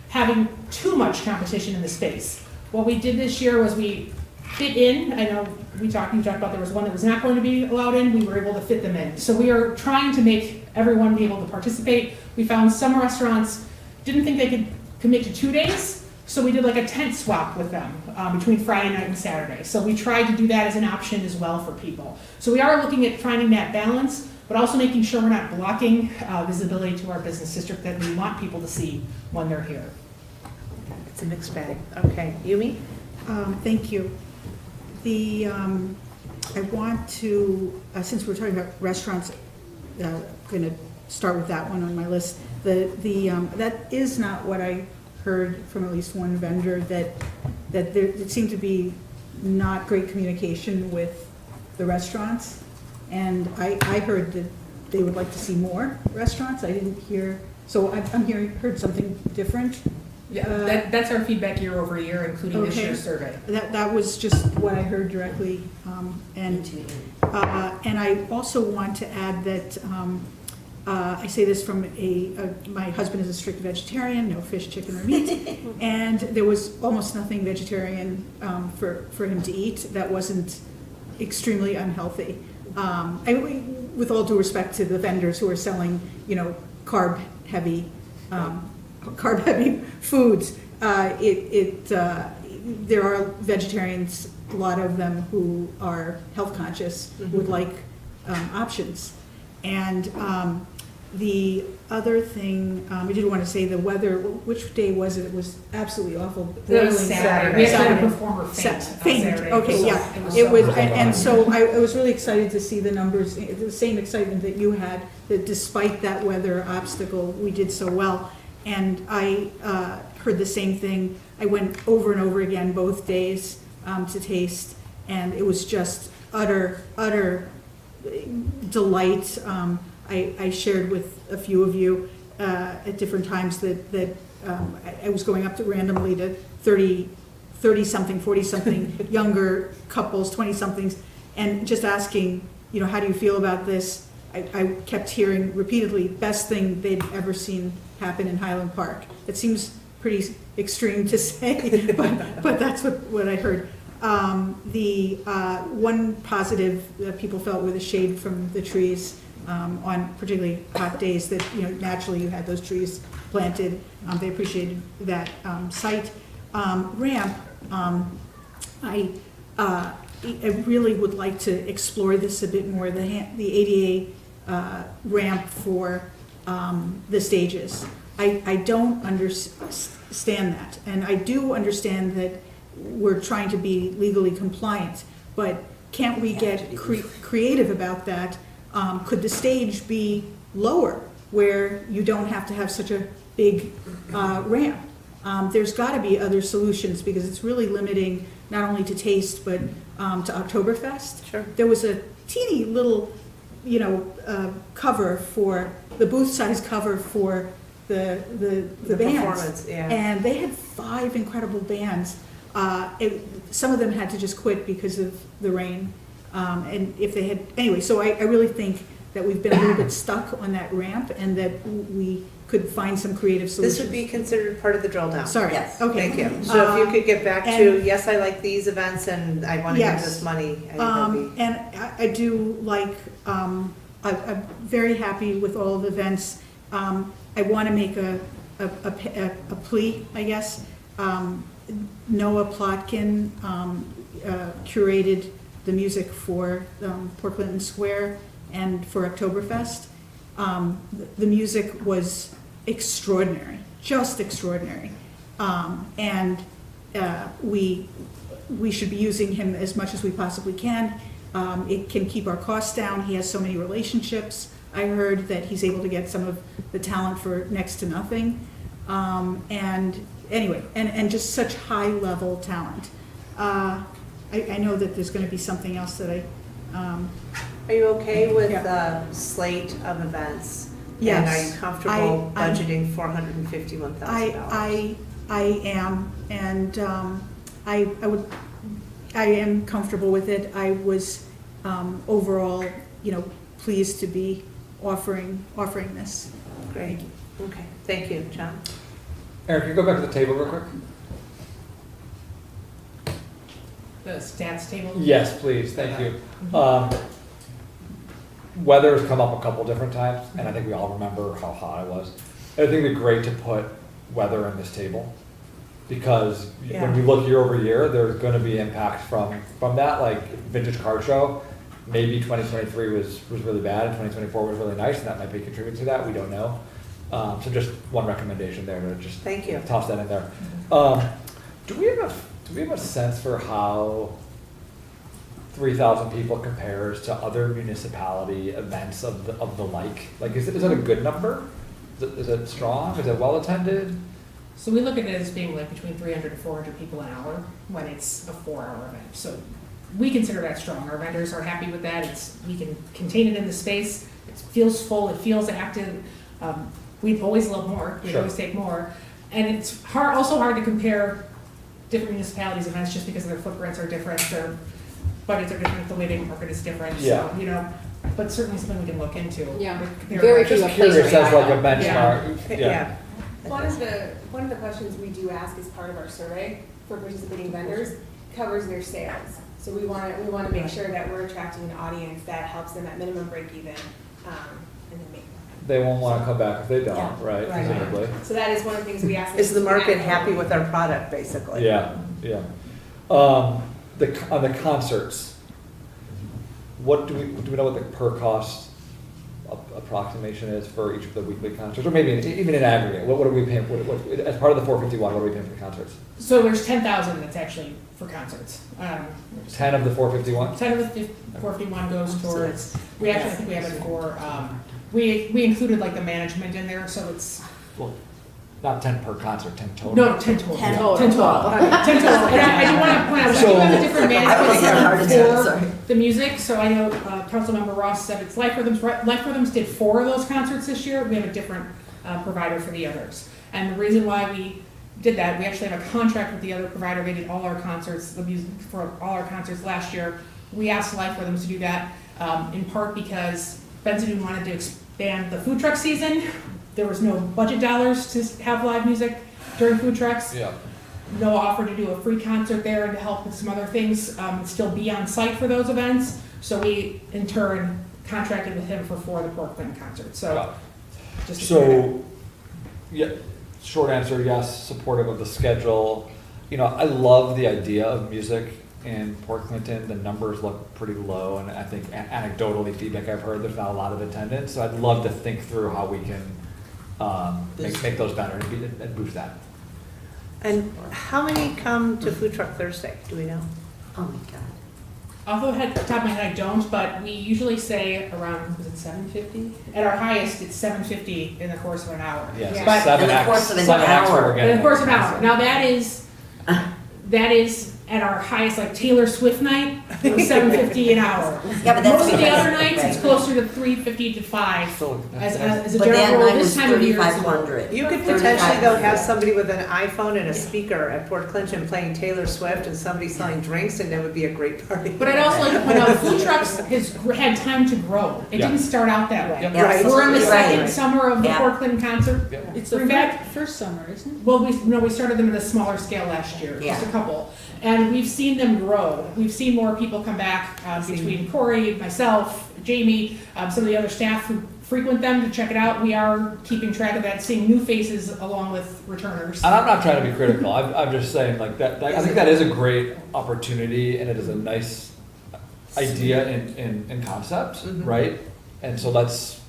having too much competition in the space. What we did this year was we fit in. I know you talked about there was one that was not going to be allowed in. We were able to fit them in. So we are trying to make everyone be able to participate. We found some restaurants didn't think they could commit to 2 days, so we did like a tent swap with them between Friday night and Saturday. So we tried to do that as an option as well for people. So we are looking at finding that balance, but also making sure we're not blocking visibility to our business district that we want people to see when they're here. It's a mixed bag. Okay, Yumi? Thank you. I want to, since we're talking about restaurants, going to start with that one on my list. That is not what I heard from at least one vendor, that there it seemed to be not great communication with the restaurants. And I heard that they would like to see more restaurants. I didn't hear, so heard something different. Yeah, that's our feedback year over year, including this year's survey. That was just what I heard directly. And I also want to add that I say this from my husband is a strict vegetarian, no fish, chicken, or meat, and there was almost nothing vegetarian for him to eat that wasn't extremely unhealthy. With all due respect to the vendors who are selling, carb-heavy foods, there are vegetarians, a lot of them who are health conscious, would like options. And the other thing, I did want to say the weather, which day was it? It was absolutely awful. It was Saturday. We actually had a performer faint on Saturday. Okay, yeah. It was, and so I was really excited to see the numbers, the same excitement that you had, that despite that weather obstacle, we did so well. And I heard the same thing. I went over and over again both days to taste, and it was just utter delight. I shared with a few of you at different times that I was going up to randomly to 30-something, 40-something younger couples, 20-somethings, and just asking, how do you feel about this? I kept hearing repeatedly, best thing they'd ever seen happen in Highland Park. It seems pretty extreme to say, but that's what I heard. The one positive that people felt were the shade from the trees on particularly hot days that, naturally you had those trees planted. They appreciated that site. Ramp, I really would like to explore this a bit more. The ADA ramp for the stages. I don't understand that, and I do understand that we're trying to be legally compliant, but can't we get creative about that? Could the stage be lower, where you don't have to have such a big ramp? There's got to be other solutions, because it's really limiting not only to taste, but to Oktoberfest. Sure. There was a teeny little, cover for, the booth size cover for the bands. Performance, yeah. And they had 5 incredible bands. Some of them had to just quit because of the rain. And if they had, anyway, so I really think that we've been a little bit stuck on that ramp, and that we could find some creative solutions. This would be considered part of the drill down. Sorry, Yes. okay. Thank you. So if you could get back to, and- yes, I like these events and I want to give Yes. this money. I think that'd be- And I do like, I'm very happy with all of the events. I want to make a plea, I guess. Noah Plotkin curated the music for Port Clinton Square and for Oktoberfest. The music was extraordinary, just extraordinary. And we should be using him as much as we possibly can. It can keep our costs down. He has so many relationships. I heard that he's able to get some of the talent for next to nothing. And anyway, and just such high-level talent. I know that there's going to be something else that I... Are you okay with Yeah. the slate of events? Yes. And are you comfortable I'm- budgeting $451,000? I am, and I am comfortable with it. I was overall, pleased to be offering this. Great, okay, thank you, John. Aaron, can you go back to the table real quick? The stats table? Yes, please, thank you. Weather's come up a couple different times, and I think we all remember how hot it was. I think it'd be great to put weather in this table, because when we look year over year, there's gonna be impact from that, like Vintage Car Show. Maybe 2023 was really bad, and 2024 was really nice, and that might be contributing to that, we don't know. So just one recommendation there, to just Thank you. toss that in there. Do we have a sense for how 3,000 people compares to other municipality events of the like? Like, is it a good number? Is it strong? Is it well attended? So we look at it as being like between 300 to 400 people an hour when it's a 4-hour event. So we consider that strong. Our vendors are happy with that. We can contain it in the space. It feels full. It feels active. We'd always love more. We'd Sure. always take more. And it's also hard to compare different municipalities' events just because their footprints are different. Their budgets are different. The way they market is different. Yeah. So, but certainly something we can look into. Yeah. Compare Very budgets. Just curious as like a Yeah. benchmark. Yeah. One of the questions we do ask as part of our survey for participating vendors covers their sales. So we want to make sure that we're attracting an audience that helps them at minimum break even, and then make. They won't want to come back if they don't, Yeah. right? Right. Presumably. So that is one of the things we ask. Is the them to market act happy on. with our product, basically? Yeah, yeah. On the concerts, do we know what the per cost approximation is for each of the weekly concerts, or maybe even in aggregate? What are we paying? What as part of the 451? What are we paying for the concerts? So there's 10,000 that's actually for concerts. 10 of the 451. 10 of the 451 goes towards, we actually, I think we have it for, we included like the management in there, so it's, Well, not 10 per concert, 10 total. no, 10 total. 10 total. total. 10 total. And I do want to point out, we So- do have a different I was having a heart attack, management sorry. for the music, so I know Councilmember Ross said it's Life Rhythms. Life Rhythms did 4 of those concerts this year. We have a different provider for the others. And the reason why we did that, we actually have a contract with the other provider. They did all our concerts, the music for all our concerts last year. We asked Life Rhythms to do that, in part because Benzinoon wanted to expand the food truck season. There was no budget dollars to have live music during food trucks. Yeah. Noah offered to do a free concert there and to help with some other things, still be on site for those events. So we, in turn, contracted with him for 4 of the Port Clinton concerts. So, just to clear that. So, yeah, short answer, yes, supportive of the schedule. I love the idea of music in Port Clinton, the numbers look pretty low, and I think anecdotally feedback I've heard, there's not a lot of attendance, so I'd love to think through how we can make those better and boost that. And how many come to Food Truck Thursday, do we know? Oh my God. Off the top of my head, I don't, but we usually say around, was it 750? At our highest, it's 750 in the course of an hour. Yeah, so But- In the course of an 7X what hour. we're getting. In the course of an hour. Now, that is at our highest, like Taylor Swift night, it was 750 an hour. Yeah, but that's Most of the other right. nights, it's closer to 350 to 5 So, as a But that general rule. night This was time of year it's low. 3,500. You could potentially though have somebody with an iPhone and a speaker at Port Clinton playing Taylor Swift and somebody selling drinks, and that would be a great party. But I'd also like to point out, food trucks has had time to grow. It Yeah. didn't start out that way. Yep. Yeah, We're in the absolutely second right. summer of the Yeah. Port Clinton concert. Yeah. It's the In fact, first summer, isn't it? well, we started them at a smaller scale last year, just Yeah. a couple. And we've seen them grow. We've seen more people come back between Corey, myself, Jamie, some of the other staff who frequent them to check it out. We are keeping track of that, seeing new faces along with returners. And I'm not trying to be critical, I'm just saying, like, that I think that is a great opportunity, and it is a nice idea in concept, Mhm. right? And so let's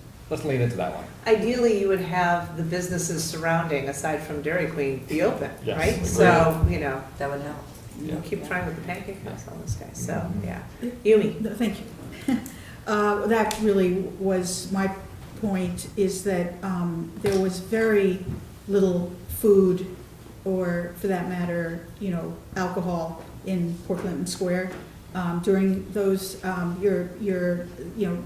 lean into that one. Ideally, you would have the businesses surrounding, aside from Dairy Queen, be open, Yes. right? Agreed. So, you know, That would help. Yeah. keep trying with the Pancake House on this guy, so, yeah. Yumi? No, thank you. That really was my point, is that there was very little food, or for that matter, alcohol in Port Clinton Square. During those,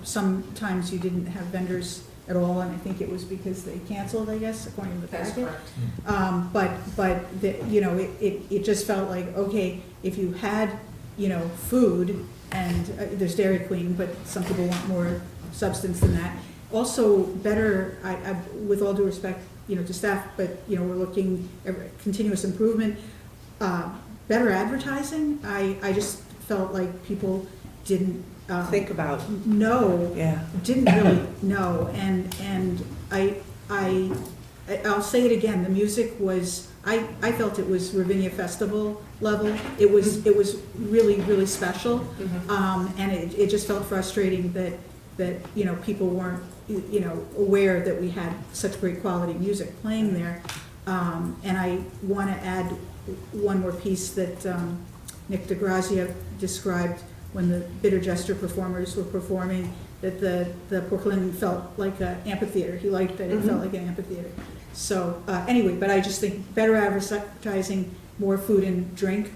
sometimes you didn't have vendors at all, and I think it was because they canceled, I guess, according to the That's packet. correct. It just felt like, okay, if you had, food, and there's Dairy Queen, but some people want more substance than that. Also, better, with all due respect, to staff, but, we're looking at continuous improvement, better advertising. I just felt like people didn't Think about, know, yeah. didn't really know, and I'll say it again, the music was, I felt it was Ravinia Festival level. It was really, really special. And it just felt frustrating that people weren't, aware that we had such great quality music playing there. And I want to add one more piece that Nick DeGrazia described when the Bitter Jester performers were performing, that the Port Clinton felt like an amphitheater. He liked that it felt like an amphitheater. So anyway, but I just think better advertising, more food and drink,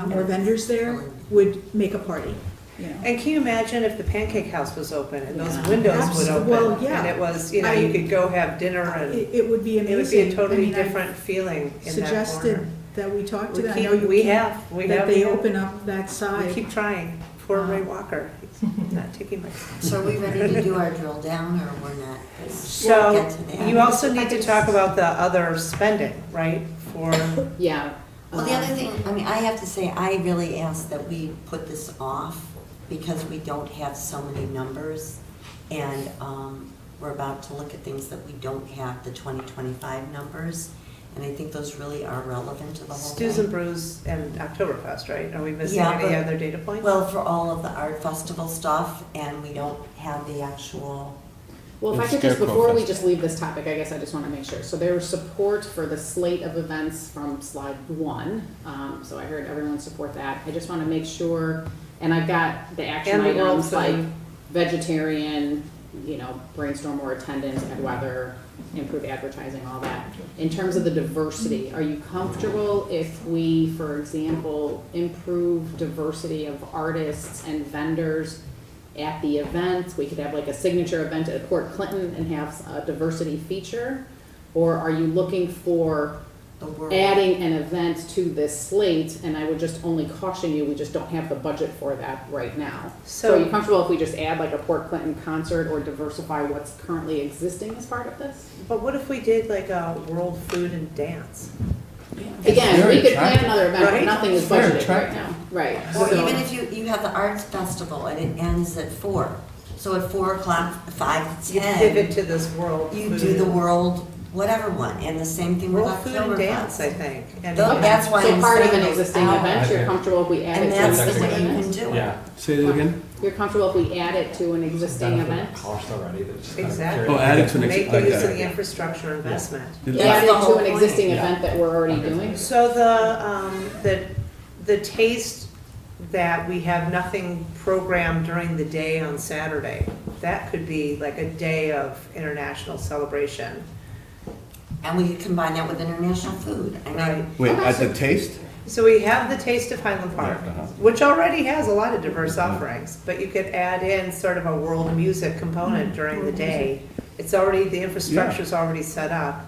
more vendors there would make a party. And can you imagine if the Pancake House was open and those Yeah. windows would open? Well, yeah. And it was, I- you could go have dinner and It would be it amazing. would be a I totally mean, I different feeling in that Suggested corner. that we talk to We them. I know keep, you we can't- have, that they open up that We side. keep trying. Poor Ray Walker, he's not taking my. So are we ready to do our drill down, or we're not? So Get to that. you also need to talk about the other spending, right, for, Yeah. Well, the other thing, I have to say, I really ask that we put this off because we don't have so many numbers. And we're about to look at things that we don't have, the 2025 numbers. And I think those really are relevant to the whole Stews and thing. Brews and Oktoberfest, right? Are we missing Yeah, any but- other data points? Well, for all of the art festival stuff, and we don't have the actual, Well, if I And could just, Scarecrow before we Festival. just leave this topic, I guess I just want to make sure. So there was support for the slate of events from slide 1. So I heard everyone support that. I just want to make sure, and I've got the action And the world items like food. vegetarian, brainstorm more attendance, and weather, improve advertising, all that. In terms of the diversity, are you comfortable if we, for example, improve diversity of artists and vendors at the event? We could have like a signature event at Port Clinton and have a diversity feature? Or are you looking for the world. adding an event to this slate? And I would just only caution you, we just don't have the budget for that right now. So are you comfortable if we just add like a Port Clinton concert or diversify what's currently existing as part of this? But what if we did like a world food and dance? Again, very we could plan attractive. another event, but Right? nothing is Very budgeted right attractive. now. Right. Or So- even if you have the arts festival and it ends at 4. So at 4 o'clock, 5 to You 10. pivot to this world You food. do the world whatever one, and the same thing with World Food and Dance, I think. And That's why So I'm part of saying an those existing hours. event, you're comfortable if we add it And to that's an the existing way you event? can do it. Yeah. Say that again? You're comfortable if we add it to an existing Benefit event? Cost already, that's just kind of Exactly. Oh, add it to an Make ex- like use of that. the infrastructure investment. Did- That's Add the it whole to an existing point. event that we're already doing? So the taste that we have nothing programmed during the day on Saturday, that could be like a day of international celebration. And we could combine that with international food. I Right. mean, Wait, at the taste? So we have the Taste of Highland Park, Uh-huh. which already has a lot of diverse offerings, but you could add in sort of a world music component during the day. It's already, the infrastructure's already set up,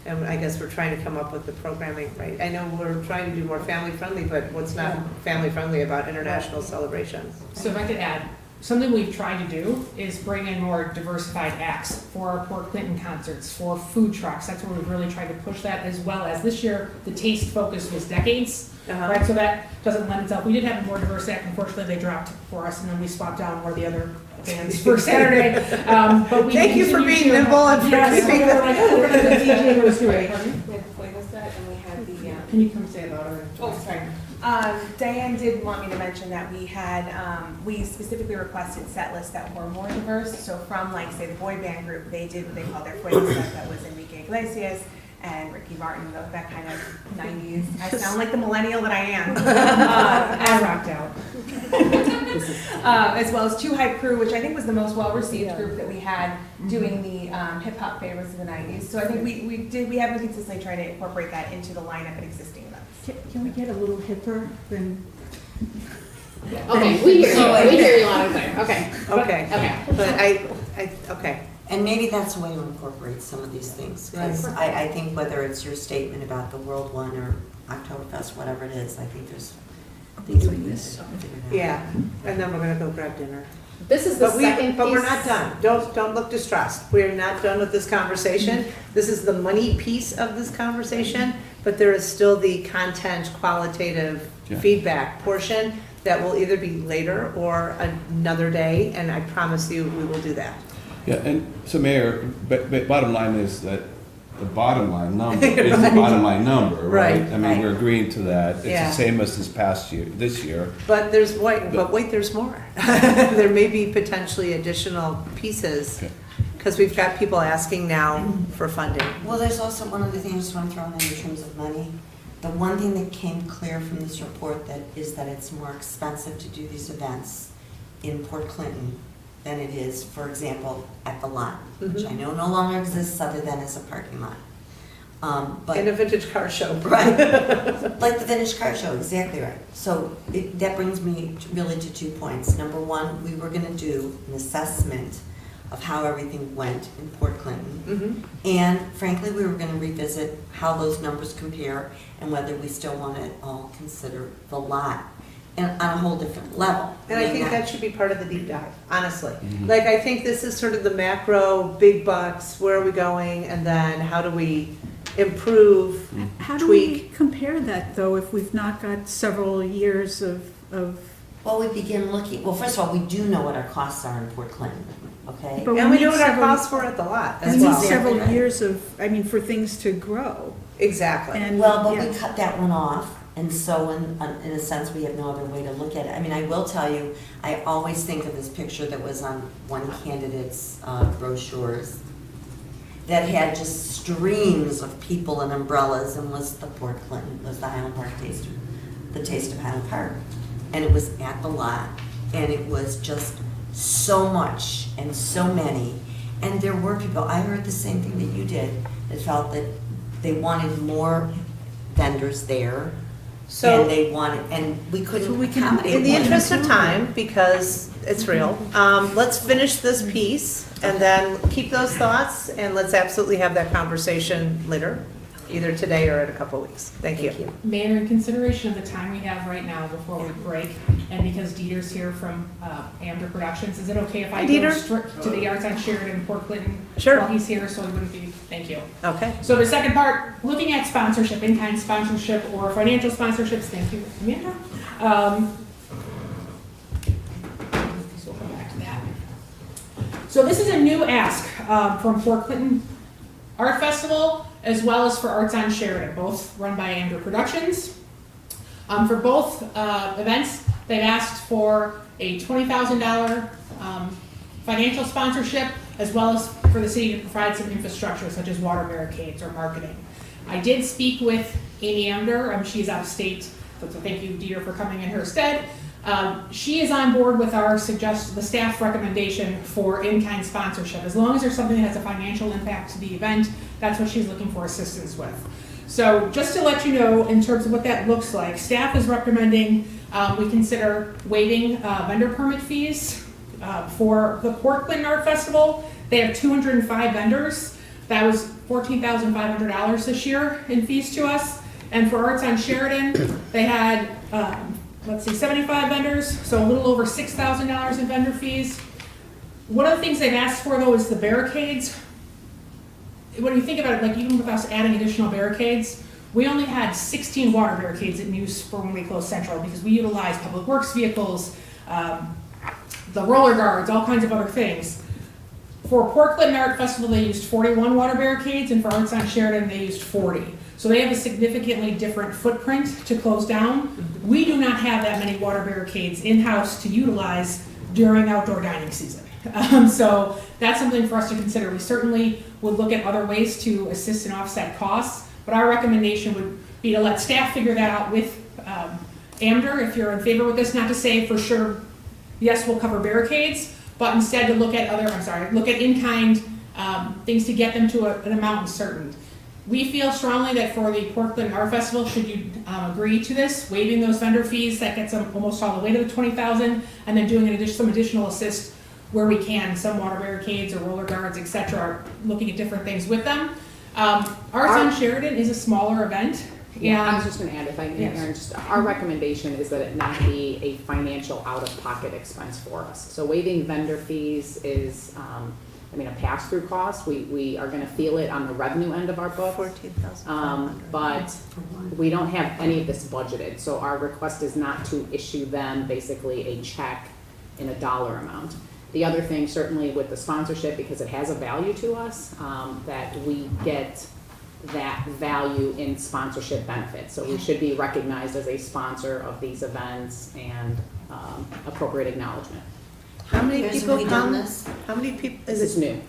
and I guess we're trying to come up with the programming, right? I know we're trying to do more family-friendly, but what's not family-friendly about international celebrations? So if I could add, something we've tried to do is bring in more diversified acts for our Port Clinton concerts, for food trucks. That's where we've really tried to push that, as well as this year, the taste focus was decades, Uh-huh. right? So that doesn't lend itself. We did have a more diverse act. Unfortunately, they dropped for us, and then we swapped down more of the other bands for Saturday. But we Thank you for continue being to- nimble and for Yes, keeping we're like, oh, we're gonna do DJ was doing. We had the Fuego set and we had the, Can you come say about it? oh, sorry. Diane did want me to mention that we had, we specifically requested set lists that were more diverse. So from like, say, the boy band group, they did what they called their Fuego set that was Enrique Iglesias and Ricky Martin, that kind of 90s. I sound like the millennial that I am. I rocked out. As well as Two Hype Crew, which I think was the most well-received group that we had doing the hip-hop favorites of the 90s. So I think we have been consistently trying to incorporate that into the lineup at existing events. Can we get a little hipper than? Okay, we hear you, we hear you loud and clear, okay. Okay, Okay. but okay. And maybe that's a way to incorporate some of these things. Because I think whether it's your statement about the World One or Oktoberfest, whatever it is, I think there's things we need to figure out. Yeah, and then we're gonna go grab dinner. This is the But second piece. but we're not done. Don't look distressed. We're not done with this conversation. This is the money piece of this conversation, but there is still the content qualitative Yeah. feedback portion that will either be later or another day, and I promise you, we will do that. Yeah, and so Mayor, but bottom line is that the bottom line number is the bottom line number, right? Right. I mean, we're agreeing to that. It's Yeah. the same as this year. But wait, there's more. There may be potentially additional pieces, Okay. because we've got people asking now for funding. Well, there's also one other thing I just want to throw in terms of money. The one thing that came clear from this report is that it's more expensive to do these events in Port Clinton than it is, for example, at the lot, which I know no longer exists other than as a parking lot. But In a vintage car show. right, like the vintage car show, exactly right. So that brings me really to 2 points. Number one, we were going to do an assessment of how everything went in Port Clinton. Mhm. And frankly, we were going to revisit how those numbers compare and whether we still want to all consider the lot and on a whole different level. And I mean, think that should be part of the deep dive, honestly. Like, I think this is sort of the macro, big bucks, where are we going, and then how do we improve, How do we tweak? compare that, though, if we've not got several years of, Well, we begin looking, well, first of all, we do know what our costs are in Port Clinton, okay? But And we need know what our several- costs were at the lot we as need well. several Exactly. years of, I mean, for things to grow. Exactly. And, Well, but yeah. we cut that one off, and so in a sense, we have no other way to look at it. I mean, I will tell you, I always think of this picture that was on one candidate's brochures that had just streams of people and umbrellas, and was the Port Clinton, was the Highland Park Taste, the Taste of Highland Park. And it was at the lot, and it was just so much and so many. And there were people, I heard the same thing that you did, that felt that they wanted more vendors there. So- And they wanted, and we couldn't So we can- accommodate. In the one. interest of time, because it's real, let's finish this piece and then keep those thoughts, and let's absolutely have that conversation later, either today or in a couple of weeks. Thank you. Mayor, in consideration of the time we have right now before we break, and because Dieter's here from Amber Productions, is it okay if I Hi, go Dieter. straight to the Arts on Sheridan, Port Clinton? Sure. While he's here, so he wouldn't be, thank you. Okay. So the second part, looking at sponsorship, in-kind sponsorship or financial sponsorships, thank you, Amanda. So we'll come back to that. So this is a new ask from Port Clinton Art Festival, as well as for Arts on Sheridan, both run by Amber Productions. For both events, they've asked for a $20,000 financial sponsorship, as well as for the city to provide some infrastructure such as water barricades or marketing. I did speak with Amy Amder, she's out of state, so thank you, Dieter, for coming in her stead. She is on board with the staff recommendation for in-kind sponsorship. As long as there's something that has a financial impact to the event, that's what she's looking for assistance with. So just to let you know, in terms of what that looks like, staff is recommending we consider waiving vendor permit fees for the Portland Art Festival. They have 205 vendors. That was $14,500 this year in fees to us. And for Arts on Sheridan, they had 75 vendors, so a little over $6,000 in vendor fees. One of the things they've asked for, though, is the barricades. When you think about it, like even with us adding additional barricades, we only had 16 water barricades in use for when we closed Central, because we utilized public works vehicles, the roller guards, all kinds of other things. For Portland Art Festival, they used 41 water barricades, and for Arts on Sheridan, they used 40. So they have a significantly different footprint to close down. We do not have that many water barricades in-house to utilize during outdoor dining season. So that's something for us to consider. We certainly would look at other ways to assist and offset costs, but our recommendation would be to let staff figure that out with Amder, if you're in favor with this, not to say for sure, yes, we'll cover barricades, but instead to look at look at in-kind things to get them to an amount certain. We feel strongly that for the Portland Art Festival, should you agree to this, waiving those vendor fees, that gets them almost all the way to the $20,000, and then doing some additional assist where we can, some water barricades or roller guards, etc., looking at different things with them. Arts on Sheridan is a smaller event. Yeah, I and was just gonna add, if I can, Yes. Aaron, just, our recommendation is that it not be a financial out-of-pocket expense for us. So waiving vendor fees is, a pass-through cost. We are gonna feel it on the revenue end of our book. $14,500. But we don't have any of this budgeted, so our request is not to issue them basically a check in a dollar amount. The other thing, certainly with the sponsorship, because it has a value to us, that we get that value in sponsorship benefits. So we should be recognized as a sponsor of these events and appropriate acknowledgement. How many Years people have we done come? this? How many people, This is is it new.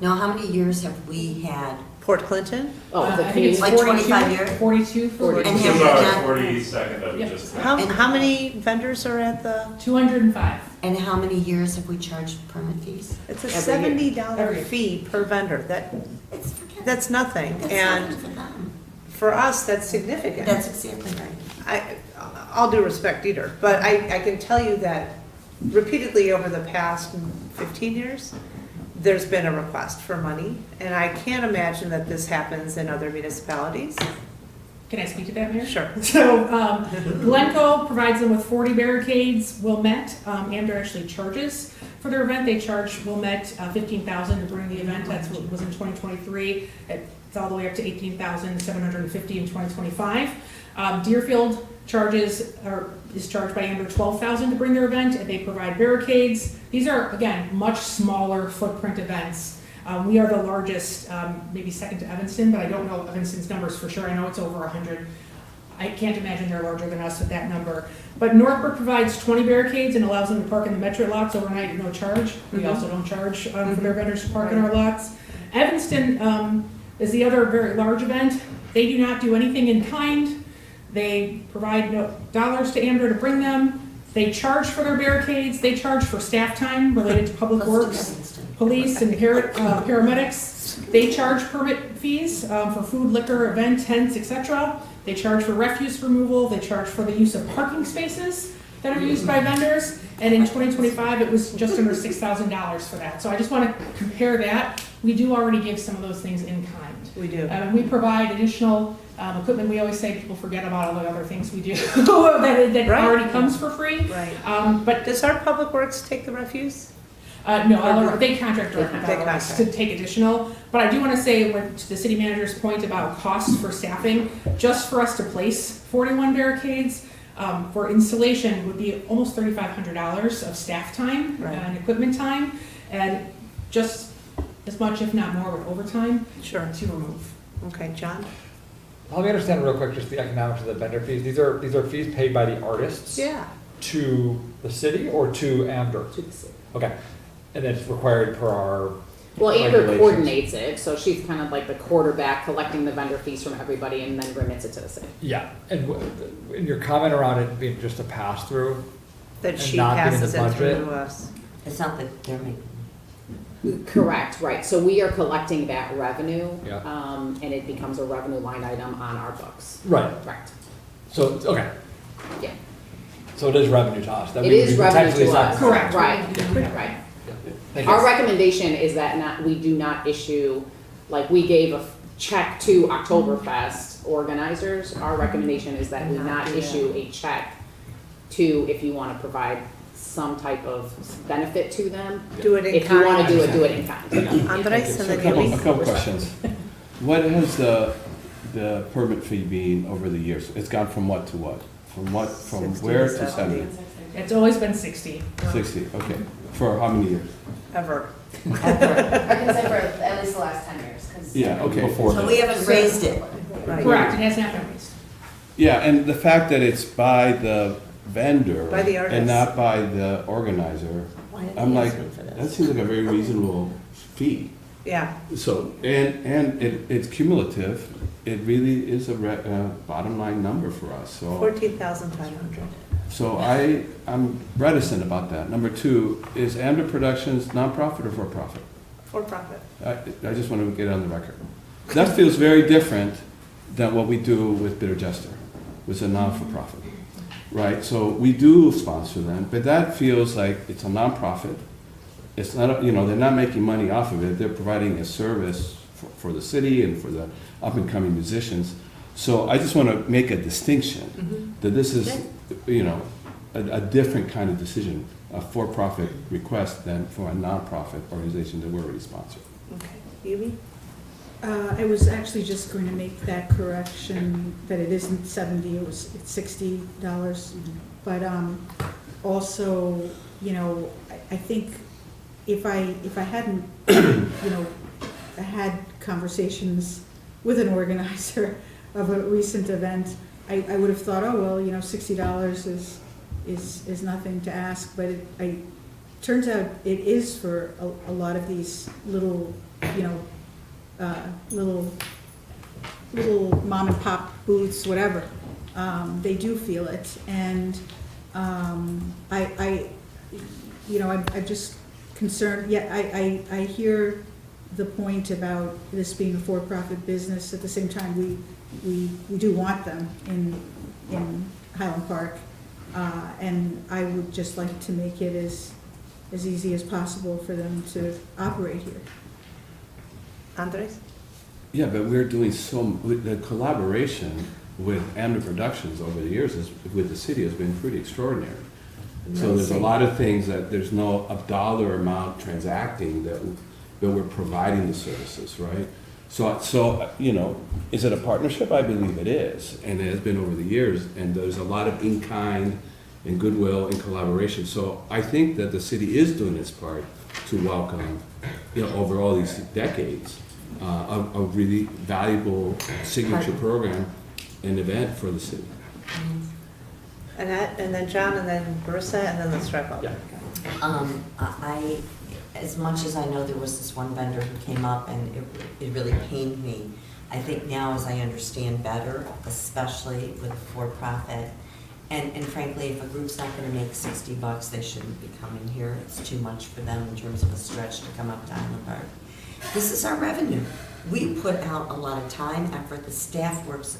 Now, how many years have we had? Port Clinton? Oh, the I think it's community. Like 42, 25 years? 42 for 40. And This have is we our done, 42nd that we Yep. just. How many vendors are at the, 205. and how many years have we charged permit fees? it's a Every year. $70 Every year. fee per vendor. It's forget- That's nothing. That's And nothing for them. for us, that's significant. That's exactly right. All due respect, Dieter, but I can tell you that repeatedly over the past 15 years, there's been a request for money, and I can't imagine that this happens in other municipalities. Can I speak to that, Mayor? Sure. So Glencoe provides them with 40 barricades. Wilmette, Amder actually charges for their event. They charge Wilmette $15,000 to bring the event. That's what was in 2023. It's all the way up to $18,750 in 2025. Deerfield is charged by Amber $12,000 to bring their event, and they provide barricades. These are, again, much smaller footprint events. We are the largest, maybe second to Evanston, but I don't know Evanston's numbers for sure. I know it's over 100. I can't imagine they're larger than us with that number. But Northbrook provides 20 barricades and allows them to park in the Metro lots overnight at no charge. We also don't charge for their vendors to park in our lots. Evanston is the other very large event. They do not do anything in kind. They provide no dollars to Amber to bring them. They charge for their barricades. They charge for staff time related to public Let's do works, Evanston. police, and paramedics. They charge permit fees for food, liquor, event tents, etc. They charge for refuse removal. They charge for the use of parking spaces that are used by vendors. And in 2025, it was just under $6,000 for that. So I just want to compare that. We do already give some of those things in kind. We do. We provide additional equipment. We always say people forget about all the other things we do that Right. already comes for free. Right. But Does our public works take the refuse? no, they contract directly They with us to contract. take additional. But I do want to say, to the city manager's point about costs for staffing, just for us to place 41 barricades for installation would be almost $3,500 of staff time Right. and equipment time. And just as much, if not more, with overtime Sure. to remove. Okay, John? Help me understand real quick just the economics of the vendor fees. These are fees paid by the artists Yeah. to the city or to Amber? To the city. Okay, and it's required per our Well, Amber regulations. coordinates it, so she's kind of like the quarterback, collecting the vendor fees from everybody and then remits it to the city. Yeah, and in your comment around it being just a pass-through, That And she not being in passes the it budget? through us. It's not that they're making. Correct, right, so we are collecting that revenue, Yeah. and it becomes a revenue line item on our books. right, Correct, so, okay, yeah. so it is revenue to us. That It we is potentially revenue to suck- us. Correct. Right, Yeah. right. Thank you. Our recommendation is that we do not issue, like, we gave a check to Oktoberfest organizers. Our recommendation is that we not issue a check to, if you want to provide some type of benefit to them. Do it in If you want kind. to do it in kind. Andres, and So then a Yumi? couple questions. What has the permit fee been over the years? It's gone from what to what? From 60 where to to 70. 70? It's always been 60. 60, okay. For how many years? Ever. I can say for at least the last 10 years, because. Yeah, okay. Before So we haven't raised it. Right. Correct, it has not been raised. Yeah, and the fact that it's by the vendor. By the artist. And not by the organizer, Why are they I'm like, asking for this? that seems like a very reasonable fee. Yeah, So, and it's cumulative. It really is a bottom line number for us, so. 14,500. So I'm reticent about that. Number two, is Amber Productions nonprofit or for-profit? For profit. I just want to get it on the record. That feels very different than what we do with Bitter Jester, which is a non-for-profit, right? So we do sponsor them, but that feels like it's a nonprofit. It's not, they're not making money off of it. They're providing a service for the city and for the up-and-coming musicians. So I just want to make a distinction that this is, a different kind of decision, a for-profit request than for a nonprofit organization that we're already sponsoring. Okay. Yumi? I was actually just going to make that correction, that it isn't 70, it's $60. But also, I think if I hadn't, had conversations with an organizer of a recent event, I would have thought, oh, well, $60 is nothing to ask, but it turns out it is for a lot of these little, little mom and pop booths, whatever. They do feel it, and I'm just concerned. Yeah, I hear the point about this being a for-profit business. At the same time, we do want them in Highland Park, and I would just like to make it as easy as possible for them to operate here. Andres? Yeah, but we're doing the collaboration with Amber Productions over the years with the city has been pretty extraordinary. So there's a lot of things that there's no a dollar amount transacting that we're providing the services, right? So is it a partnership? I believe it is, and it has been over the years, and there's a lot of in-kind and goodwill and collaboration. So I think that the city is doing its part to welcome, over all these decades, a really valuable signature program and event for the city. Annette, and then John, and then Marissa, and then let's wrap up. Yeah. I, as much as I know there was this one vendor who came up and it really pained me, I think now as I understand better, especially with for-profit, and frankly, if a group's not gonna make $60, they shouldn't be coming here. It's too much for them in terms of a stretch to come up to Highland Park. This is our revenue. We put out a lot of time, effort, the staff works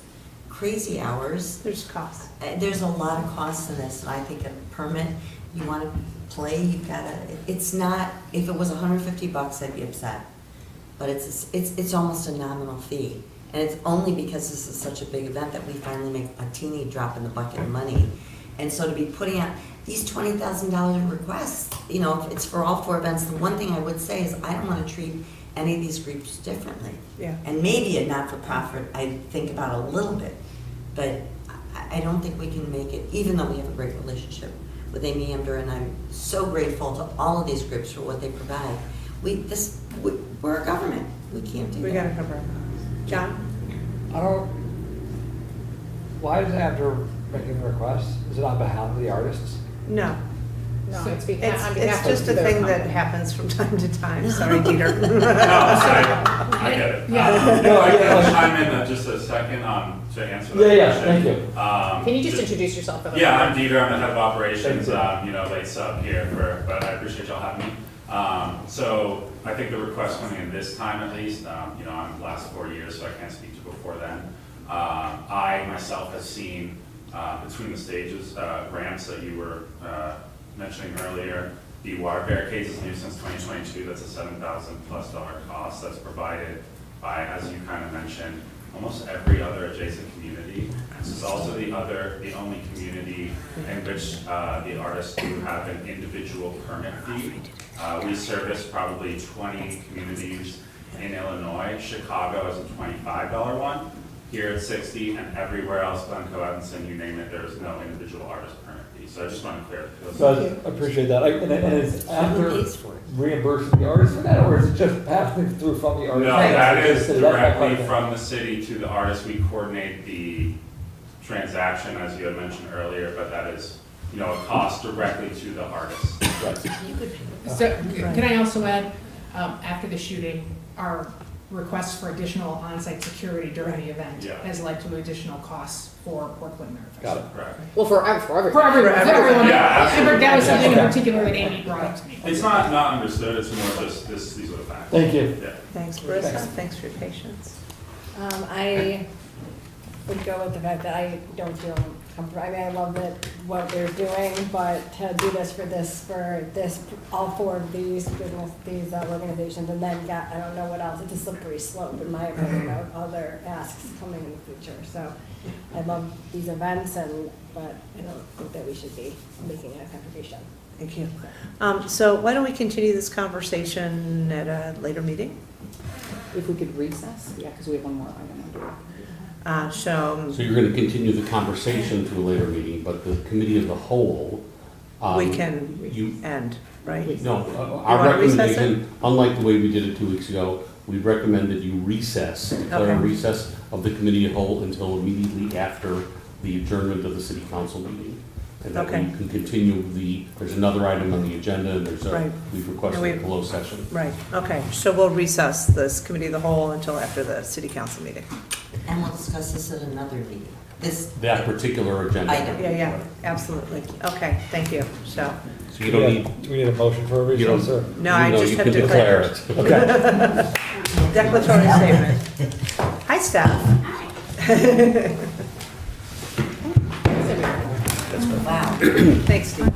crazy hours. There's costs. There's a lot of costs in this, and I think a permit, you wanna play, you've gotta, it's not, if it was $150, I'd be upset. But it's almost a nominal fee. And it's only because this is such a big event that we finally make a teeny drop in the bucket of money. And so to be putting out these $20,000 requests, if it's for all 4 events, the one thing I would say is I don't wanna treat any of these groups differently. Yeah. And maybe a not-for-profit, I think about a little bit, but I don't think we can make it, even though we have a great relationship with Amy Amber, and I'm so grateful to all of these groups for what they provide. We're We're a government. We can't do We that. gotta cover our costs. John? I don't, why is it after making the request? Is it on behalf of the artists? No. No, So it's It's just a thing that happens from time to time. Sorry, Dieter. I get it. Yeah. No, I yeah, can like- chime in just a second to answer that Yeah, yeah, question. thank you. Can you just introduce yourself? for the Yeah, record? I'm Dieter, I'm the head of operations, Thank late sub here, but I appreciate y'all having me. So I think the request coming in this time at least, I'm the last 4 years, so I can't speak to before then. I myself have seen between the stages ramps that you were mentioning earlier. The water barricades is new since 2022. That's a $7,000+ cost that's provided by, as you kind of mentioned, almost every other adjacent community. This is also the only community in which the artists do have an individual permit fee. We service probably 20 communities in Illinois. Chicago is a $25 one. Here it's 60, and everywhere else, Glencoe, Evanston, you name it, there's no individual artist permit fee. So I just want to clear it. So I appreciate that. And it's after Who pays for it? reimbursing the artist for that, or is it just passing through from the artist? No, that is That's my directly question. from the city to the artist. We coordinate the transaction, as you had mentioned earlier, but that is, a cost directly to the artist. So, can I also add, after the shooting, our requests for additional on-site security during the event Yeah. has led to additional costs for Port Clinton River Got it. Correct. Well, for everyone. For everyone. Yeah, absolutely. That was something in Okay. particular that Amy brought up to me. It's not understood, it's more just these are the facts. Thank you. Yeah. Thanks, Marissa. Thanks. Thanks for your patience. I would go with the fact that I don't feel comfortable. I mean, I love what they're doing, but to do this for all four of these organizations, and then I don't know what else. It's a slippery slope, in my opinion, of other asks coming in the future. So I love these events, but I don't think that we should be making a contribution. Thank you. So why don't we continue this conversation at a later meeting? If we could recess, yeah, because we have one more item under. So So you're going to continue the conversation to a later meeting, but the committee as a whole. we can You, end, right? no, You our wanna recess recommendation, unlike the way we did it 2 weeks ago, we recommended you recess, declare a Okay. recess of the committee as a whole until immediately after the adjournment of the city council meeting. And that way Okay. you can continue there's another item on the agenda, and Right. we've requested And a closed session. Right, okay. So we'll recess this committee of the whole until after the city council meeting. And we'll discuss this at another meeting. This, That particular agenda. Item. Yeah, absolutely. Okay, thank you. So, So you don't need, Do we need a motion for a you don't. recess, or? no, I no, just you have can declare declared. it. Okay. Declaratory statement. Hi, staff. wow. Thanks, Steve.